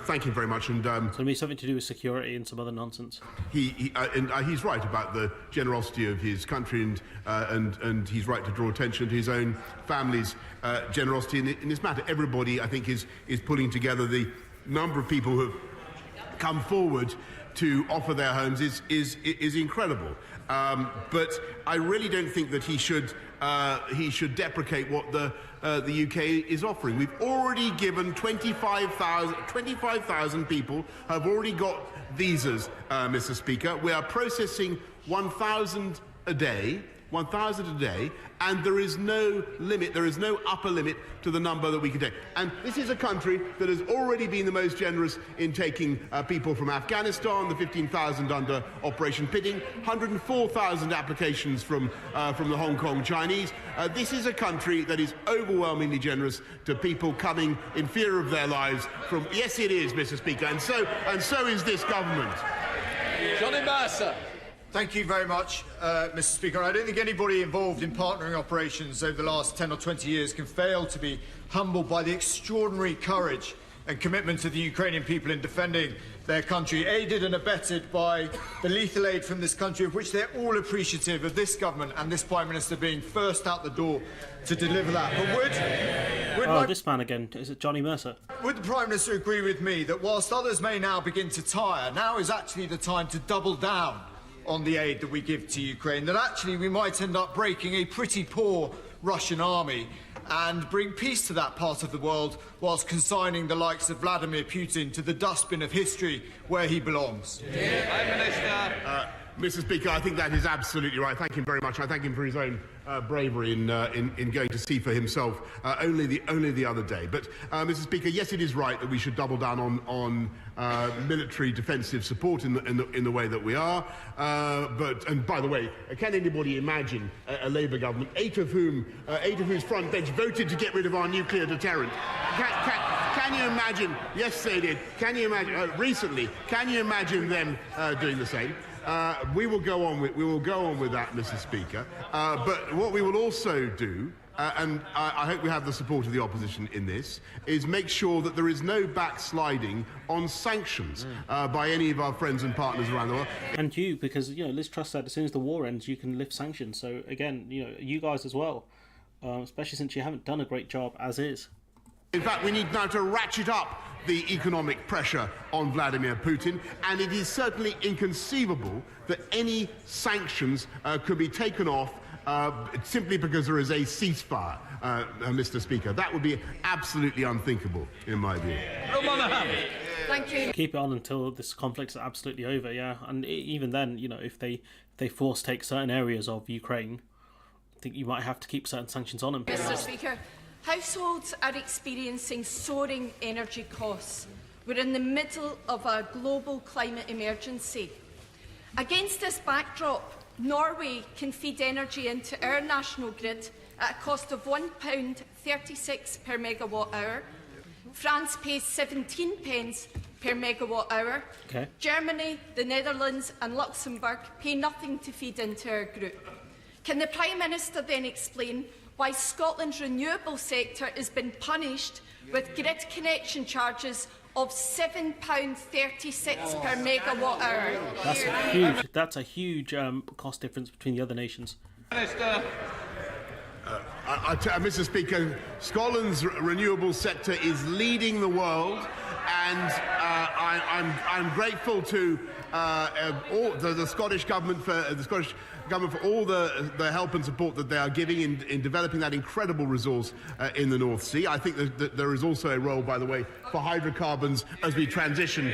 thank you very much. And it's going to be something to do with security and some other nonsense. He's right about the generosity of his country, and he's right to draw attention to his own family's generosity in this matter. Everybody, I think, is pulling together. The number of people who have come forward to offer their homes is incredible. But I really don't think that he should deprecate what the UK is offering. We've already given 25,000 people have already got visas, Mr. Speaker. We are processing 1,000 a day, and there is no limit, there is no upper limit to the number that we can take. And this is a country that has already been the most generous in taking people from Afghanistan, the 15,000 under Operation Pidding, 104,000 applications from the Hong Kong Chinese. This is a country that is overwhelmingly generous to people coming in fear of their lives from... Yes, it is, Mr. Speaker, and so is this government. Johnny Mercer. Thank you very much, Mr. Speaker. I don't think anybody involved in partnering operations over the last 10 or 20 years can fail to be humbled by the extraordinary courage and commitment of the Ukrainian people in defending their country, aided and abetted by the lethal aid from this country, of which they're all appreciative of this government and this Prime Minister being first out the door to deliver that. But this man again. Is it Johnny Mercer? Would the Prime Minister agree with me that whilst others may now begin to tire, now is actually the time to double down on the aid that we give to Ukraine, that actually we might end up breaking a pretty poor Russian army and bring peace to that part of the world whilst consigning the likes of Vladimir Putin to the dustbin of history where he belongs? Prime Minister. Mr. Speaker, I think that is absolutely right. Thank him very much. I thank him for his own bravery in going to see for himself only the other day. But, Mr. Speaker, yes, it is right that we should double down on military defensive support in the way that we are. And by the way, can anybody imagine a Labour government, eight of whose front bench voted to get rid of our nuclear deterrent? Can you imagine? Yes, they did. Can you imagine recently? Can you imagine them doing the same? We will go on with that, Mr. Speaker. But what we will also do, and I hope we have the support of the opposition in this, is make sure that there is no backsliding on sanctions by any of our friends and partners around the world. And you, because Liz Truss said as soon as the war ends, you can lift sanctions. So again, you guys as well, especially since you haven't done a great job as is. In fact, we need now to ratchet up the economic pressure on Vladimir Putin, and it is certainly inconceivable that any sanctions could be taken off simply because there is a ceasefire, Mr. Speaker. That would be absolutely unthinkable, in my view. Thank you. Keep it on until this conflict is absolutely over, yeah. And even then, if they force take certain areas of Ukraine, I think you might have to keep certain sanctions on them. Mr. Speaker, households are experiencing soaring energy costs. We're in the middle of a global climate emergency. Against this backdrop, Norway can feed energy into our national grid at a cost of £1.36 per megawatt hour. France pays 17 pence per megawatt hour. Okay. Germany, the Netherlands and Luxembourg pay nothing to feed into our group. Can the Prime Minister then explain why Scotland's renewable sector has been punished with grid connection charges of £7.36 per megawatt hour? That's a huge cost difference between the other nations. Minister. Mr. Speaker, Scotland's renewable sector is leading the world, and I'm grateful to all the Scottish government for all the help and support that they are giving in developing that incredible resource in the North Sea. I think that there is also a role, by the way, for hydrocarbons as we transition,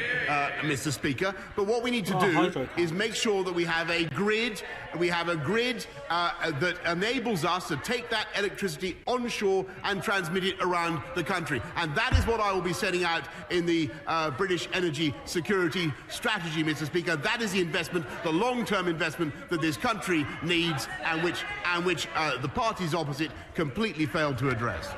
Mr. Speaker. But what we need to do is make sure that we have a grid. We have a grid that enables us to take that electricity onshore and transmit it around the country. And that is what I will be setting out in the British energy security strategy, Mr. Speaker. That is the investment, the long-term investment that this country needs, and which the parties opposite completely failed to address.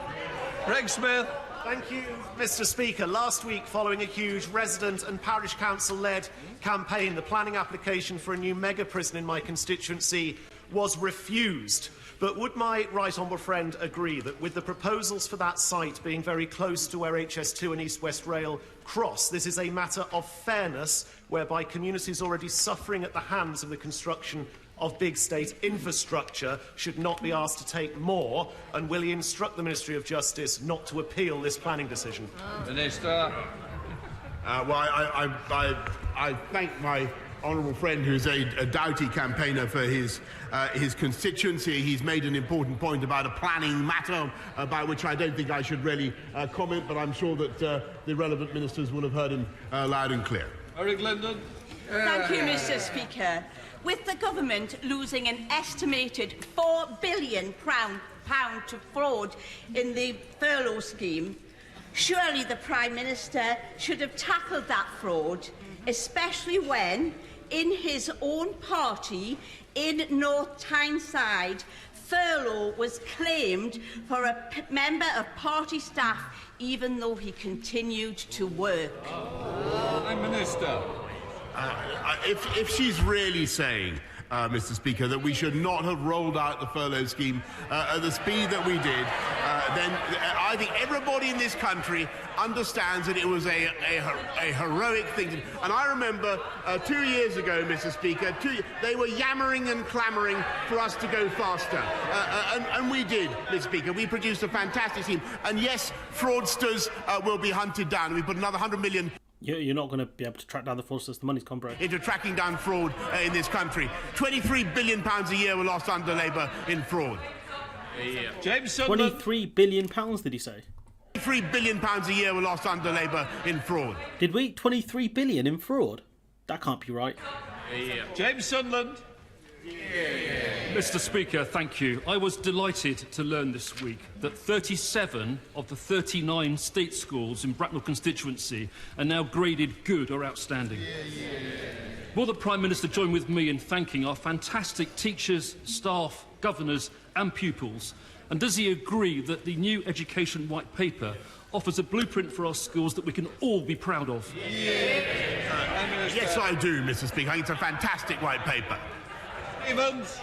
Greg Smith. Thank you, Mr. Speaker. Last week, following a huge resident and parish council-led campaign, the planning application for a new mega prison in my constituency was refused. But would my right honourable friend agree that with the proposals for that site being very close to where HS2 and East West Rail cross, this is a matter of fairness, whereby communities already suffering at the hands of the construction of big state infrastructure should not be asked to take more, and will he instruct the Ministry of Justice not to appeal this planning decision? Minister. I thank my honourable friend, who's a doughty campaigner for his constituency. He's made an important point about a planning matter about which I don't think I should really comment, but I'm sure that the relevant ministers will have heard him loud and clear. Eric Linden. Thank you, Mr. Speaker. With the government losing an estimated £4 billion to fraud in the furlough scheme, surely the Prime Minister should have tackled that fraud, especially when, in his own party in North Tyneside, furlough was claimed for a member of party staff, even though he continued to work. Prime Minister. If she's really saying, Mr. Speaker, that we should not have rolled out the furlough scheme at the speed that we did, then I think everybody in this country understands that it was a heroic thing. And I remember 2 years ago, Mr. Speaker, they were yammering and clamouring for us to go faster. And we did, Mr. Speaker. We produced a fantastic scheme. And yes, fraudsters will be hunted down. We put another 100 million... You're not going to be able to track down the fraudsters. The money's gone broke. Into tracking down fraud in this country. £23 billion a year were lost under Labour in fraud. Yeah. James Sunderland. £23 billion, did he say? £3 billion a year were lost under Labour in fraud. Did we? 23 billion in fraud? That can't be right. James Sunderland. Mr. Speaker, thank you. I was delighted to learn this week that 37 of the 39 state schools in Bracknell constituency are now graded good or outstanding. Will the Prime Minister join with me in thanking our fantastic teachers, staff, governors and pupils? And does he agree that the new Education White Paper offers a blueprint for our schools that we can all be proud of? Yes, I do, Mr. Speaker. I think it's a fantastic white paper. Evans.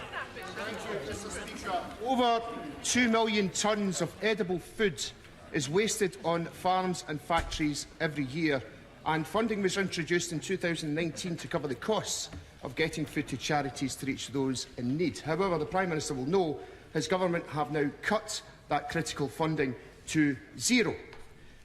Over 2 million tonnes of edible food is wasted on farms and factories every year, and funding was introduced in 2019 to cover the costs of getting food to charities to reach those in need. However, the Prime Minister will know his government have now cut that critical funding to zero.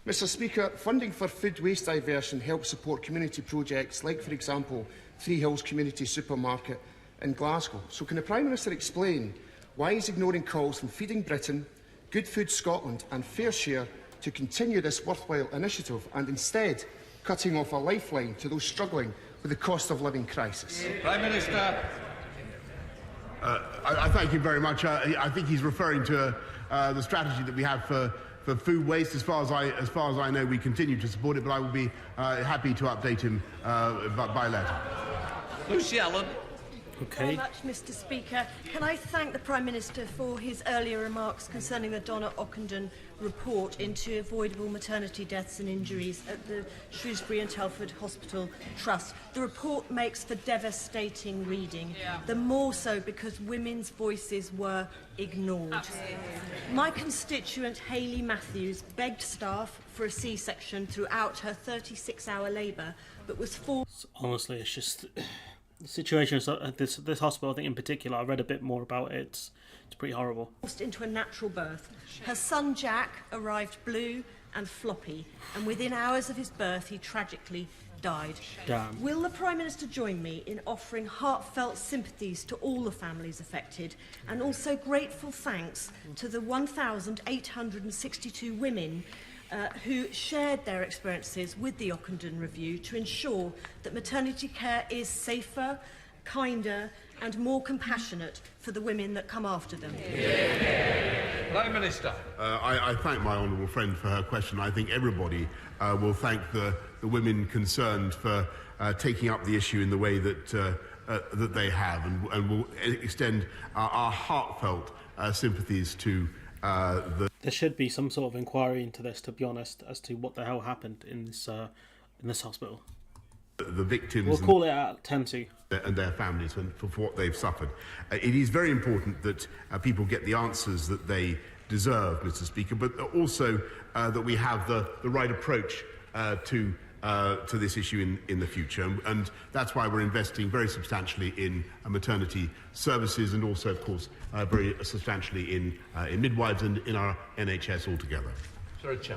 Mr. Speaker, funding for food waste diversion helps support community projects like, for example, Three Hills Community Supermarket in Glasgow. So can the Prime Minister explain why he's ignoring calls from Feeding Britain, Good Food Scotland and Fair Share to continue this worthwhile initiative and instead cutting off a lifeline to those struggling with the cost of living crisis? Prime Minister. I thank you very much. I think he's referring to the strategy that we have for food waste. As far as I know, we continue to support it, but I will be happy to update him by letter. Lucy Allen. Very much, Mr. Speaker. Can I thank the Prime Minister for his earlier remarks concerning the Donna Ockenden report into avoidable maternity deaths and injuries at the Shrewsbury and Telford Hospital Trust. The report makes for devastating reading, the more so because women's voices were ignored. Absolutely. My constituent Hayley Matthews begged staff for a C-section throughout her 36-hour labour, but was forced... Honestly, it's just... The situation at this hospital, I think in particular, I read a bit more about it. It's pretty horrible. Into a natural birth. Her son Jack arrived blue and floppy, and within hours of his birth, he tragically died. Damn. Will the Prime Minister join me in offering heartfelt sympathies to all the families affected, and also grateful thanks to the 1,862 women who shared their experiences with the Ockenden Review to ensure that maternity care is safer, kinder and more compassionate for the women that come after them? Prime Minister. I thank my honourable friend for her question. I think everybody will thank the women concerned for taking up the issue in the way that they have, and will extend our heartfelt sympathies to There should be some sort of inquiry into this, to be honest, as to what the hell happened in this hospital. The victims. We'll call it at 10-2. And their families for what they've suffered. It is very important that people get the answers that they deserve, Mr. Speaker, but also that we have the right approach to this issue in the future, and that's why we're investing very substantially in maternity services, and also, of course, very substantially in midwives and in our NHS altogether. Sorry, Chair.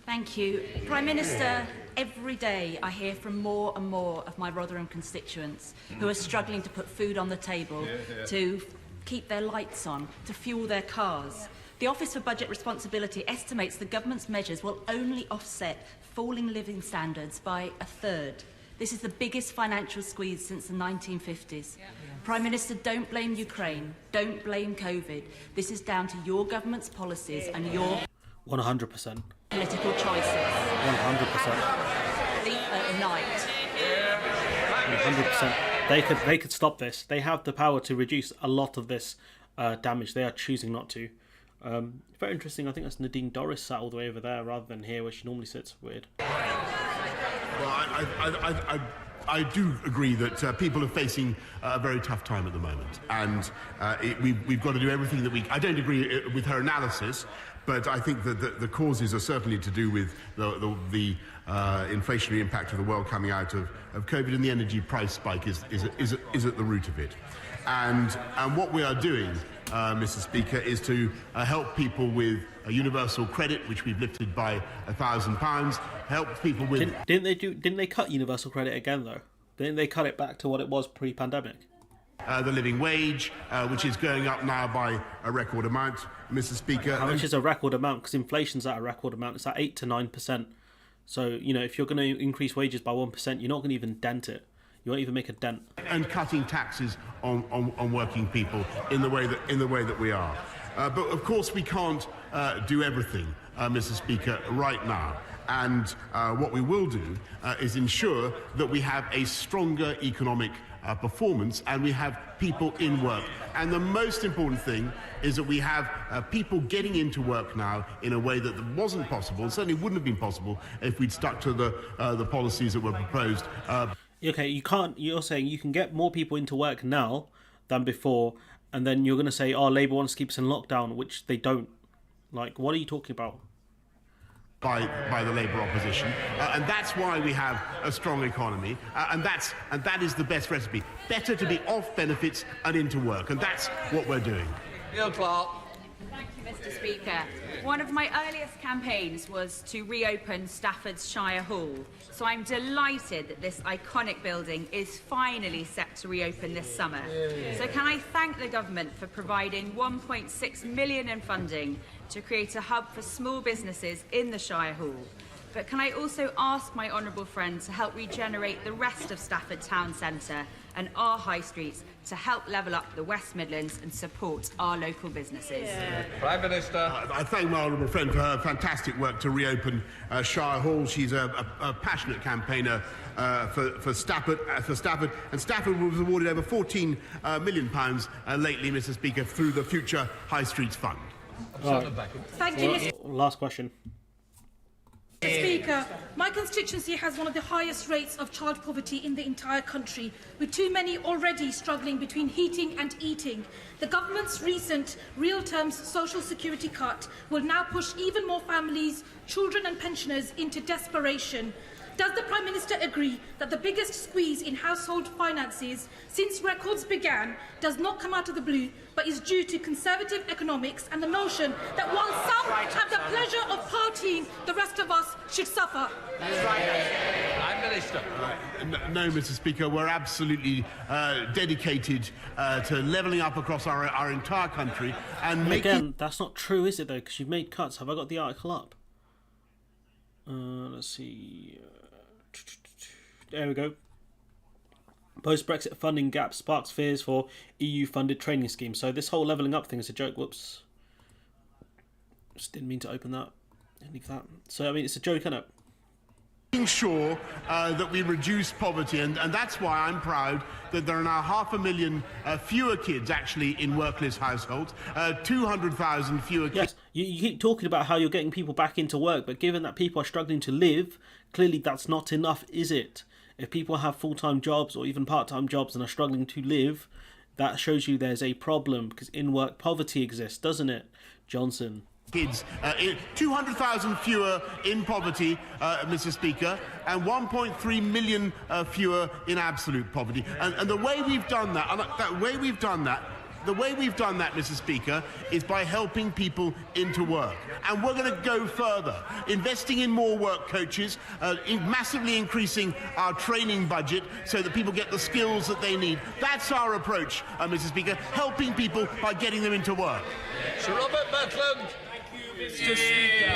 Thank you. Prime Minister, every day I hear from more and more of my Rotherham constituents who are struggling to put food on the table, to keep their lights on, to fuel their cars. The Office for Budget Responsibility estimates the government's measures will only offset falling living standards by a third. This is the biggest financial squeeze since the 1950s. Prime Minister, don't blame Ukraine. Don't blame COVID. This is down to your government's policies and your 100%. political choices. 100%. Sleep at night. 100%. They could stop this. They have the power to reduce a lot of this damage. They are choosing not to. Very interesting. I think that's Nadine Dorris sat all the way over there rather than here where she normally sits. Weird. Well, I do agree that people are facing a very tough time at the moment, and we've got to do everything that we... I don't agree with her analysis, but I think that the causes are certainly to do with the inflationary impact of the world coming out of COVID, and the energy price spike is at the root of it. And what we are doing, Mr. Speaker, is to help people with a universal credit, which we've lifted by £1,000. Help people with... Didn't they cut universal credit again though? Didn't they cut it back to what it was pre-pandemic? The living wage, which is going up now by a record amount, Mr. Speaker. How much is a record amount? Because inflation's at a record amount. It's at 8 to 9%. So, you know, if you're going to increase wages by 1%, you're not going to even dent it. You won't even make a dent. And cutting taxes on working people in the way that we are. But of course we can't do everything, Mr. Speaker, right now. And what we will do is ensure that we have a stronger economic performance and we have people in work. And the most important thing is that we have people getting into work now in a way that wasn't possible, and certainly wouldn't have been possible if we'd stuck to the policies that were proposed. Okay, you're saying you can get more people into work now than before, and then you're going to say, oh, Labour wants to keep us in lockdown, which they don't. Like, what are you talking about? By the Labour opposition, and that's why we have a strong economy, and that is the best recipe. Better to be off benefits and into work, and that's what we're doing. Neil Clark. Thank you, Mr. Speaker. One of my earliest campaigns was to reopen Stafford's Shire Hall, so I'm delighted that this iconic building is finally set to reopen this summer. So can I thank the government for providing £1.6 million in funding to create a hub for small businesses in the Shire Hall. But can I also ask my honourable friend to help regenerate the rest of Stafford Town Centre and our high streets to help level up the West Midlands and support our local businesses? Prime Minister. I thank my honourable friend for her fantastic work to reopen Shire Hall. She's a passionate campaigner for Stafford, and Stafford was awarded over £14 million lately, Mr. Speaker, through the Future High Streets Fund. Thank you, Mr. Last question. Speaker, my constituency has one of the highest rates of child poverty in the entire country, with too many already struggling between heating and eating. The government's recent real terms social security cut will now push even more families, children and pensioners into desperation. Does the Prime Minister agree that the biggest squeeze in household finances since records began does not come out of the blue, but is due to conservative economics and the notion that while some have the pleasure of partying, the rest of us should suffer? Prime Minister. No, Mr. Speaker, we're absolutely dedicated to levelling up across our entire country and making... Again, that's not true, is it, though? Because you've made cuts. Have I got the article up? Let's see... There we go. Post-Brexit funding gap sparks fears for EU-funded training scheme. So this whole levelling up thing is a joke. Whoops. Just didn't mean to open that. Leave that. So, I mean, it's a joke, isn't it? Making sure that we reduce poverty, and that's why I'm proud that there are now 500,000 fewer kids actually in workless households, 200,000 fewer kids. Yes, you keep talking about how you're getting people back into work, but given that people are struggling to live, clearly that's not enough, is it? If people have full-time jobs or even part-time jobs and are struggling to live, that shows you there's a problem, because in-work poverty exists, doesn't it, Johnson? Kids, 200,000 fewer in poverty, Mr. Speaker, and 1.3 million fewer in absolute poverty. And the way we've done that, the way we've done that, Mr. Speaker, is by helping people into work. And we're going to go further, investing in more work coaches, massively increasing our training budget so that people get the skills that they need. That's our approach, Mr. Speaker, helping people by getting them into work. Sir Robert Buckland. Mr. Speaker,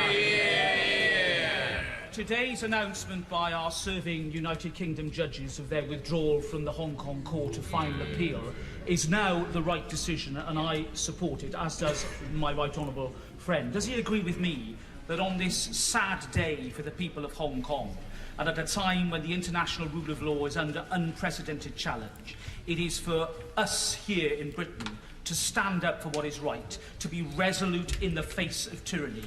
today's announcement by our serving United Kingdom judges of their withdrawal from the Hong Kong Court of Final Appeal is now the right decision, and I support it, as does my right honourable friend. Does he agree with me that on this sad day for the people of Hong Kong, and at a time when the international rule of law is under unprecedented challenge, it is for us here in Britain to stand up for what is right, to be resolute in the face of tyranny,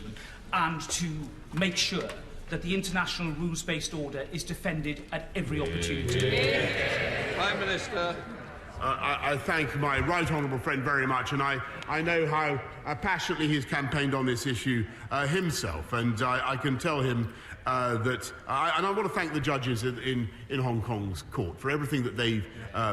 and to make sure that the international rules-based order is defended at every opportunity. Prime Minister. I thank my right honourable friend very much, and I know how passionately he's campaigned on this issue himself, and I can tell him that, and I want to thank the judges in Hong Kong's court for everything that they've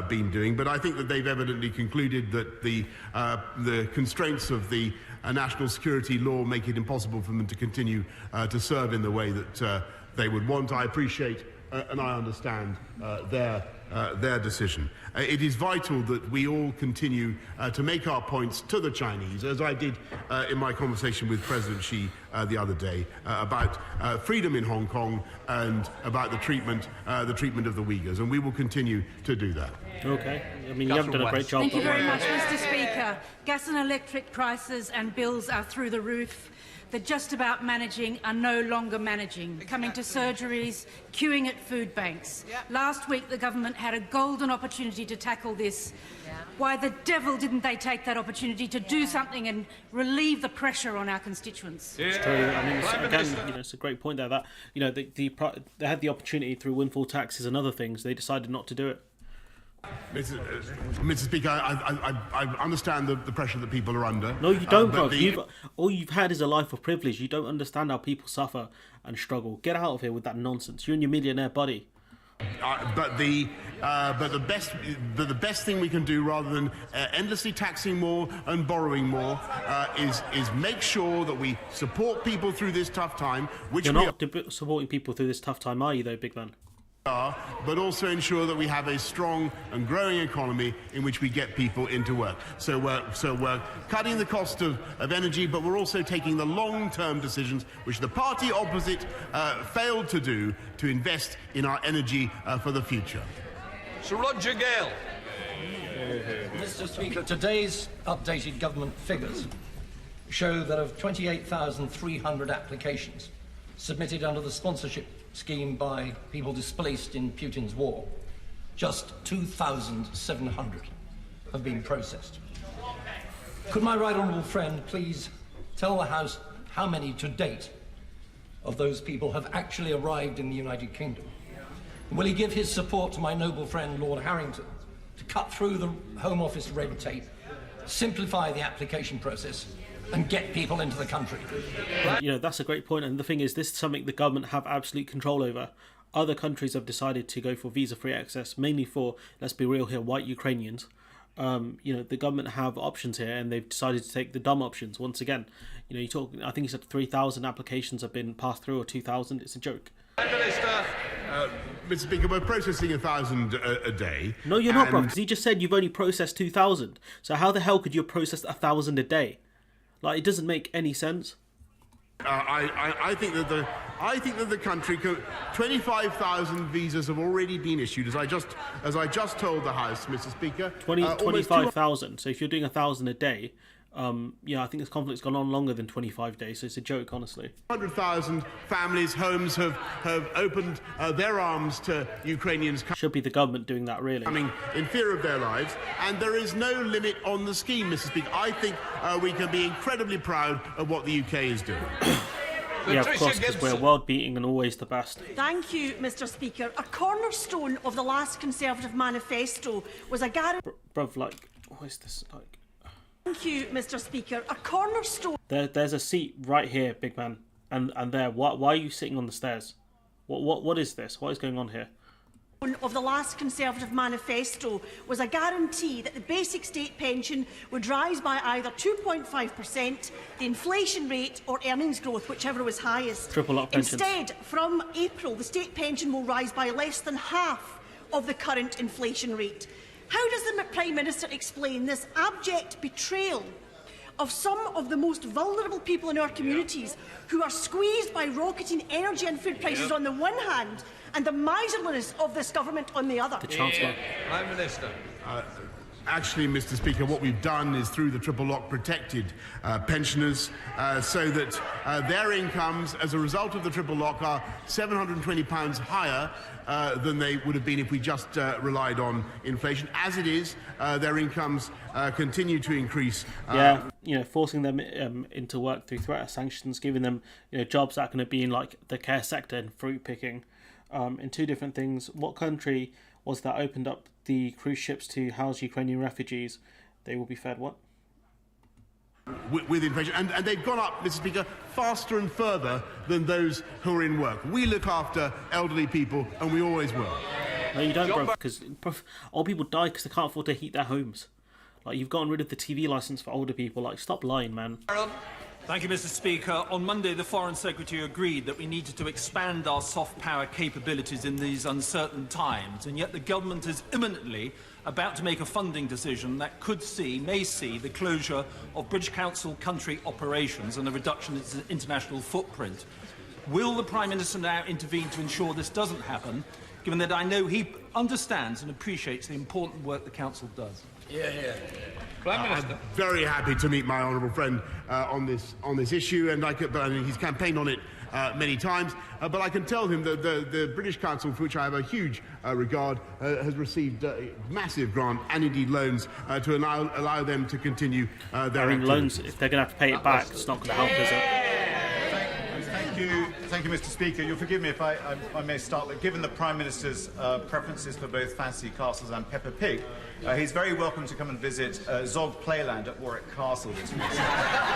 been doing, but I think that they've evidently concluded that the constraints of the national security law make it impossible for them to continue to serve in the way that they would want. I appreciate and I understand their their decision. It is vital that we all continue to make our points to the Chinese, as I did in my conversation with President Xi the other day, about freedom in Hong Kong and about the treatment of the Uyghurs, and we will continue to do that. Okay. I mean, you haven't done a great job. Thank you very much, Mr. Speaker. Gas and electric prices and bills are through the roof. The just about managing are no longer managing, coming to surgeries, queuing at food banks. Last week, the government had a golden opportunity to tackle this. Why the devil didn't they take that opportunity to do something and relieve the pressure on our constituents? It's true. I mean, again, it's a great point there. That they had the opportunity through windfall taxes and other things. They decided not to do it. Mr. Speaker, I understand the pressure that people are under. No, you don't, bro. All you've had is a life of privilege. You don't understand how people suffer and struggle. Get out of here with that nonsense. You and your millionaire buddy. But the best thing we can do, rather than endlessly taxing more and borrowing more, is make sure that we support people through this tough time. Which You're not supporting people through this tough time, are you, though, big man? But also ensure that we have a strong and growing economy in which we get people into work. So we're cutting the cost of energy, but we're also taking the long-term decisions, which the party opposite failed to do, to invest in our energy for the future. Sir Roger Gale. Mr. Speaker, today's updated government figures show that of 28,300 applications submitted under the sponsorship scheme by people displaced in Putin's war, just 2,700 have been processed. Could my right honourable friend please tell the House how many to date of those people have actually arrived in the United Kingdom? And will he give his support to my noble friend Lord Harrington to cut through the Home Office red tape, simplify the application process and get people into the country? That's a great point. And the thing is, this is something the government have absolute control over. Other countries have decided to go for visa-free access, mainly for, let's be real here, white Ukrainians. The government have options here, and they've decided to take the dumb options once again. You talk. I think you said 3,000 applications have been passed through, or 2,000. It's a joke. Mr. Speaker, we're processing 1,000 a day. No, you're not, bro. Because he just said you've only processed 2,000. So how the hell could you have processed 1,000 a day? Like, it doesn't make any sense. I think that the country 25,000 visas have already been issued, as I just told the House, Mr. Speaker. 25,000. So if you're doing 1,000 a day, I think this conflict's gone on longer than 25 days. So it's a joke, honestly. 100,000 families, homes have opened their arms to Ukrainians. Should be the government doing that, really. Coming in fear of their lives, and there is no limit on the scheme, Mr. Speaker. I think we can be incredibly proud of what the UK is doing. Yeah, of course, because we're world beating and always the best. Thank you, Mr. Speaker. A cornerstone of the last Conservative manifesto was a guarantee. Bruv, like, what is this like? Thank you, Mr. Speaker. A cornerstone. There's a seat right here, big man, and there. Why are you sitting on the stairs? What is this? What is going on here? Of the last Conservative manifesto was a guarantee that the basic state pension would rise by either 2.5%, the inflation rate, or earnings growth, whichever was highest. Triple up pensions. Instead, from April, the state pension will rise by less than half of the current inflation rate. How does the Prime Minister explain this abject betrayal of some of the most vulnerable people in our communities who are squeezed by rocketing energy and food prices on the one hand and the miserliness of this government on the other? The Chancellor. Prime Minister. Actually, Mr. Speaker, what we've done is, through the triple lock, protected pensioners so that their incomes as a result of the triple lock are £720 higher than they would have been if we just relied on inflation. As it is, their incomes continue to increase. Forcing them into work through threat of sanctions, giving them jobs that are going to be in like the care sector and fruit picking, in two different things. What country was that opened up the cruise ships to house Ukrainian refugees? They will be fed what? With inflation, and they've gone up, Mr. Speaker, faster and further than those who are in work. We look after elderly people, and we always will. No, you don't, bro, because old people die because they can't afford to heat their homes. Like, you've gotten rid of the TV license for older people. Like, stop lying, man. Thank you, Mr. Speaker. On Monday, the Foreign Secretary agreed that we needed to expand our soft power capabilities in these uncertain times, and yet the government is imminently about to make a funding decision that may see the closure of British Council country operations and a reduction in its international footprint. Will the Prime Minister now intervene to ensure this doesn't happen, given that I know he understands and appreciates the important work the Council does? I'm very happy to meet my honourable friend on this issue, and he's campaigned on it many times. But I can tell him that the British Council, for which I have a huge regard, has received massive grant and indeed loans to allow them to continue their activities. Loans, if they're going to have to pay it back, it's not going to help, is it? Thank you, Mr. Speaker. You'll forgive me if I may start, but given the Prime Minister's preferences for both fancy castles and Peppa Pig, he's very welcome to come and visit Zog Playland at Warwick Castle this week.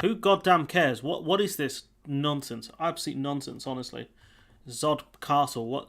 Who goddamn cares? What is this nonsense? Absolute nonsense, honestly. Zod Castle, what?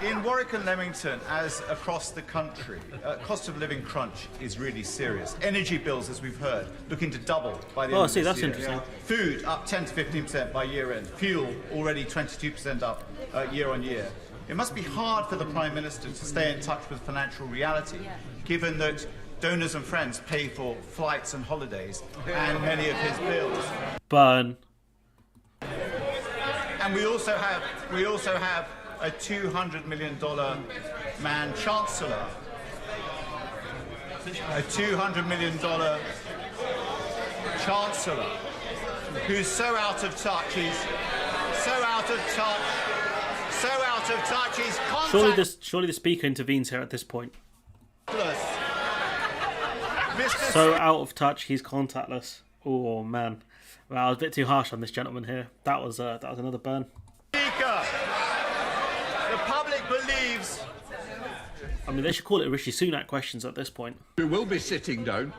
In Warwick and Leamington, as across the country, cost of living crunch is really serious. Energy bills, as we've heard, looking to double by the end of this that's year. interesting. Food up 10 to 15% by year end. Fuel already 22% up year on year. It must be hard for the Prime Minister to stay in touch with financial reality, given that donors and friends pay for flights and holidays and many of his bills. Burn. And we also have a $200 million man chancellor. A $200 million chancellor who's so out of touch, he's Surely the Speaker intervenes here at this point. So out of touch, he's contactless. Oh man, well, I was a bit too harsh on this gentleman here. That was another burn. Speaker, the public believes. I mean, they should call it Rishi Sunak questions at this point. We will be sitting down.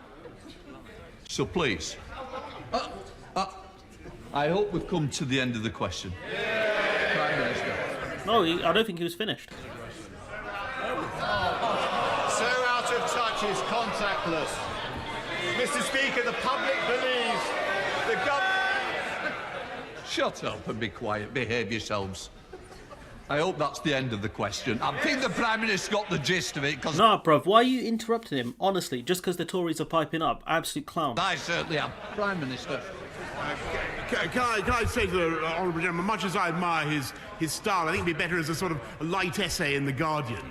So please. I hope we've come to the end of the question. Prime Minister. No, I don't think he was finished. So out of touch is contactless. Mr. Speaker, the public believes the government... Shut up and be quiet. Behave yourselves. I hope that's the end of the question. I think the Prime Minister got the gist of it, because... Nah, bruv, why are you interrupting him? Honestly, just because the Tories are piping up. Absolute clown. I certainly am. Prime Minister. Can I say to the honourable gentleman, much as I admire his style, I think it'd be better as a sort of a light essay in The Guardian.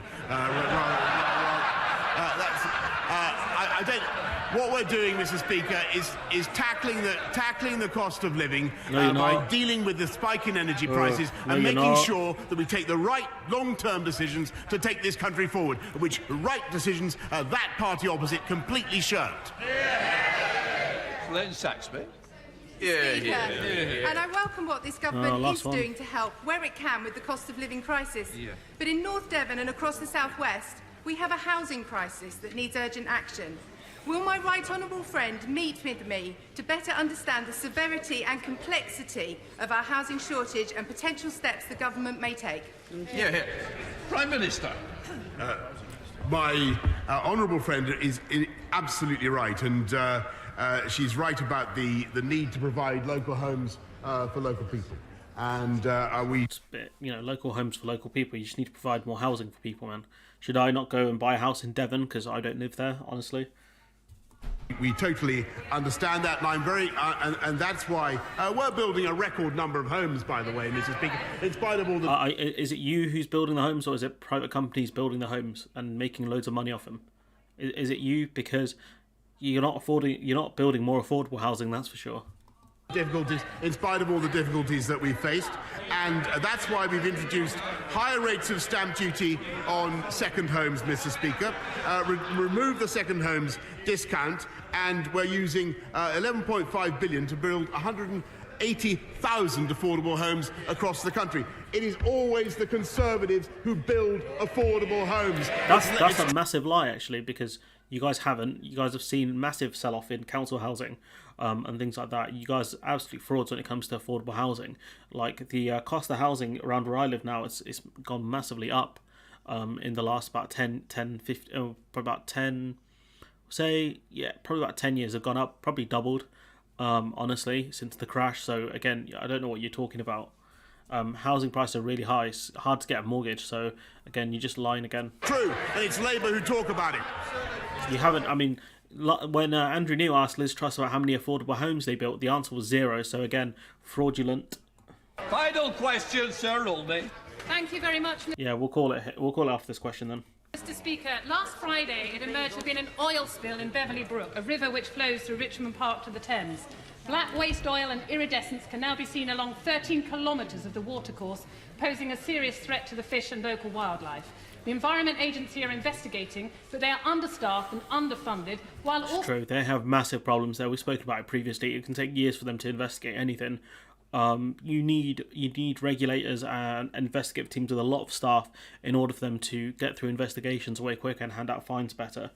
What we're doing, Mr. Speaker, is tackling the cost of living by dealing with the spike in energy prices and making sure that we take the right long-term decisions to take this country forward, which right decisions that party opposite completely shirked. Leighton Saxby. And I welcome what this government is doing to help where it can with the cost of living crisis. But in North Devon and across the South West, we have a housing crisis that needs urgent action. Will my right honourable friend meet with me to better understand the severity and complexity of our housing shortage and potential steps the government may take? Prime Minister. My honourable friend is absolutely right, and she's right about the need to provide local homes for local people. And local homes for local people. You just need to provide more housing for people, man. Should I not go and buy a house in Devon because I don't live there, honestly? We totally understand that, and I'm very, and that's why we're building a record number of homes, by the way, Mrs. Speaker, in spite of all the... Is it you who's building the homes, or is it private companies building the homes and making loads of money off them? Is it you? Because you're not building more affordable housing, that's for sure. Difficulties, in spite of all the difficulties that we've faced, and that's why we've introduced higher rates of stamp duty on second homes, Mr. Speaker, remove the second homes discount, and we're using 11.5 billion to build 180,000 affordable homes across the country. It is always the Conservatives who build affordable homes. That's a massive lie, actually, because you guys haven't. You guys have seen massive sell-off in council housing and things like that. You guys are absolute frauds when it comes to affordable housing. Like, the cost of housing around where I live now, it's gone massively up in the last about 10 years have gone up, probably doubled. honestly, since the crash. So again, I don't know what you're talking about. Housing prices are really high. It's hard to get a mortgage. So again, you're just lying again. True, and it's Labour who talk about it. You haven't. I mean, when Andrew Neil asked Liz Truss about how many affordable homes they built, the answer was 0. So again, fraudulent. Final question, Sir Oldie. Thank you very much. Yeah, we'll call it after this question then. Mr. Speaker, last Friday it emerged there had been an oil spill in Beverley Brook, a river which flows through Richmond Park to the Thames. Black waste oil and iridescence can now be seen along 13 kilometres of the watercourse, posing a serious threat to the fish and local wildlife. The Environment Agency are investigating, but they are understaffed and underfunded, while also... It's true, they have massive problems there. We've spoken about it previously. It can take years for them to investigate anything. You need regulators and investigative teams with a lot of staff in order for them to get through investigations way quicker and hand out fines better.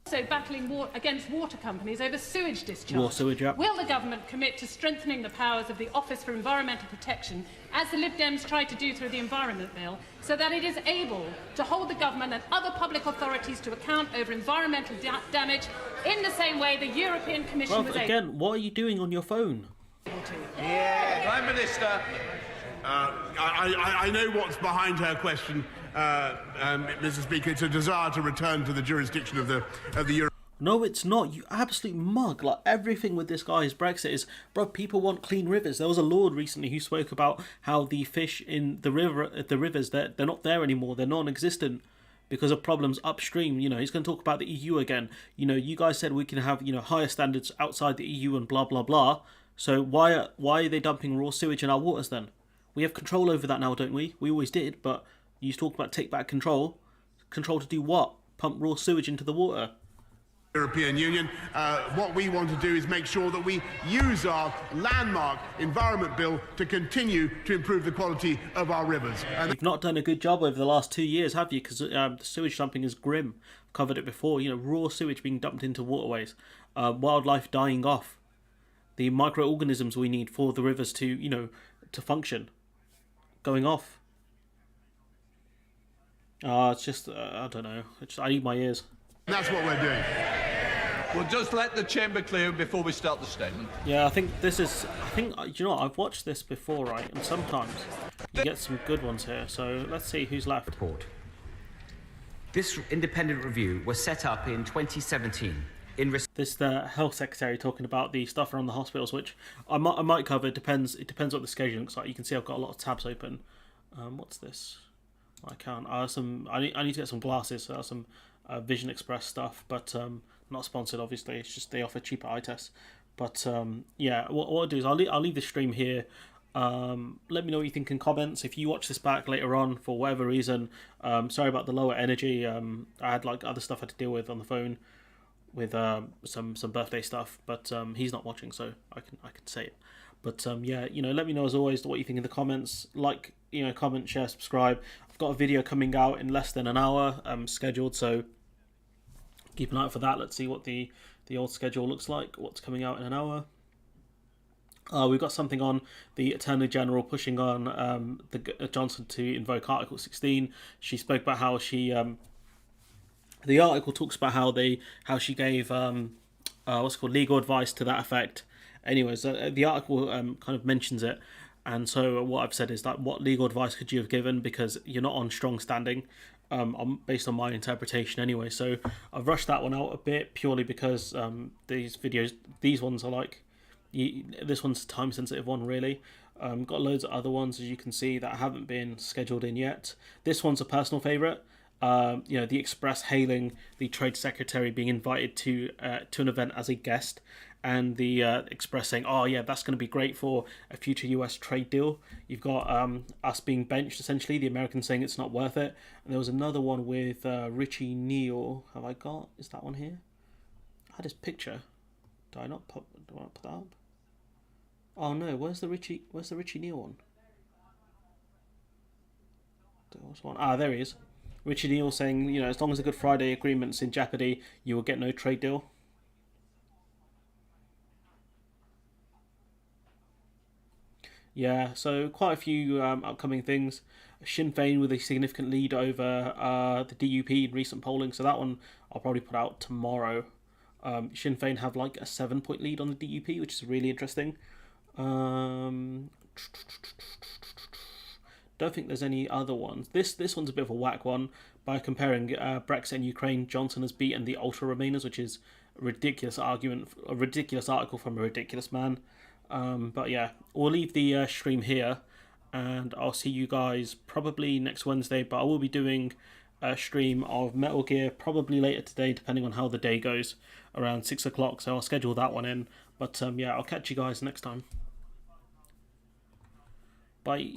Also battling against water companies over sewage discharge. More sewage, yep. Will the government commit to strengthening the powers of the Office for Environmental Protection, as the Lib Dems tried to do through the Environment Bill, so that it is able to hold the government and other public authorities to account over environmental damage in the same way the European Commission was able... Again, what are you doing on your phone? Yeah, Prime Minister. I know what's behind her question, Mr. Speaker. It's a desire to return to the jurisdiction of the Euro. No, it's not. You absolute mug. Like, everything with this guy's Brexit is, bro, people want clean rivers. There was a lord recently who spoke about how the fish in the rivers, they're not there anymore. They're non-existent because of problems upstream. You know, he's going to talk about the EU again. You know, you guys said we can have, higher standards outside the EU and blah, blah, blah. So why are they dumping raw sewage in our waters then? We have control over that now, don't we? We always did, but you talk about take back control. Control to do what? Pump raw sewage into the water. European Union. What we want to do is make sure that we use our landmark Environment Bill to continue to improve the quality of our rivers. And you've not done a good job over the last 2 years, have you? Because the sewage dumping is grim. I've covered it before. Raw sewage being dumped into waterways. Wildlife dying off. The microorganisms we need for the rivers to, to function, going off. It's just, I don't know. I need my ears. That's what we're doing. We'll just let the chamber clear before we start the statement. Yeah, I think, I've watched this before, right? And sometimes you get some good ones here. So let's see who's left. Report. This independent review was set up in 2017. This the health secretary talking about the stuff around the hospitals, which I might cover. It depends what the schedule looks like. You can see I've got a lot of tabs open. What's this? I can't. I need to get some glasses. So some Vision Express stuff, but not sponsored. Obviously, it's just they offer cheaper eye tests. But yeah, what I'll do is I'll leave the stream here. Let me know what you think in comments. If you watch this back later on for whatever reason, sorry about the lower energy. I had other stuff I had to deal with on the phone, with some birthday stuff, but he's not watching, so I can say it. But yeah, let me know as always what you think in the comments. Like, comment, share, subscribe. I've got a video coming out in less than an hour scheduled, so keep an eye out for that. Let's see what the old schedule looks like, what's coming out in an hour. We've got something on the Attorney General pushing on Johnson to invoke Article 16. She spoke about how she the article talks about how she gave legal advice to that effect. Anyways, the article kind of mentions it, and so what I've said is that what legal advice could you have given, because you're not on strong standing, based on my interpretation anyway. So I've rushed that one out a bit purely because these ones are this one's a time sensitive one really. Got loads of other ones, as you can see, that haven't been scheduled in yet. This one's a personal favourite. The Express hailing the Trade Secretary being invited to an event as a guest, and the Express saying, "Oh yeah, that's going to be great for a future US trade deal." You've got us being benched, essentially, the Americans saying it's not worth it. And there was another one with Richie Neal. Is that one here? I had his picture. Do I not put that up? Oh no, where's the Richie Neal one? There he is. Richard Neal saying, as long as the Good Friday Agreement's in jeopardy, you will get no trade deal. Yeah, so quite a few upcoming things. Sinn Féin with a significant lead over the DUP in recent polling, so that one I'll probably put out tomorrow. Sinn Féin have like a 7-point lead on the DUP, which is really interesting. Don't think there's any other ones. This one's a bit of a whack one. By comparing Brexit and Ukraine, Johnson has beaten the Ultra Remainers, which is a ridiculous argument, a ridiculous article from a ridiculous man. But yeah, we'll leave the stream here, and I'll see you guys probably next Wednesday. But I will be doing a stream of Metal Gear probably later today, depending on how the day goes, around 6 o'clock. So I'll schedule that one in. But yeah, I'll catch you guys next time. Bye.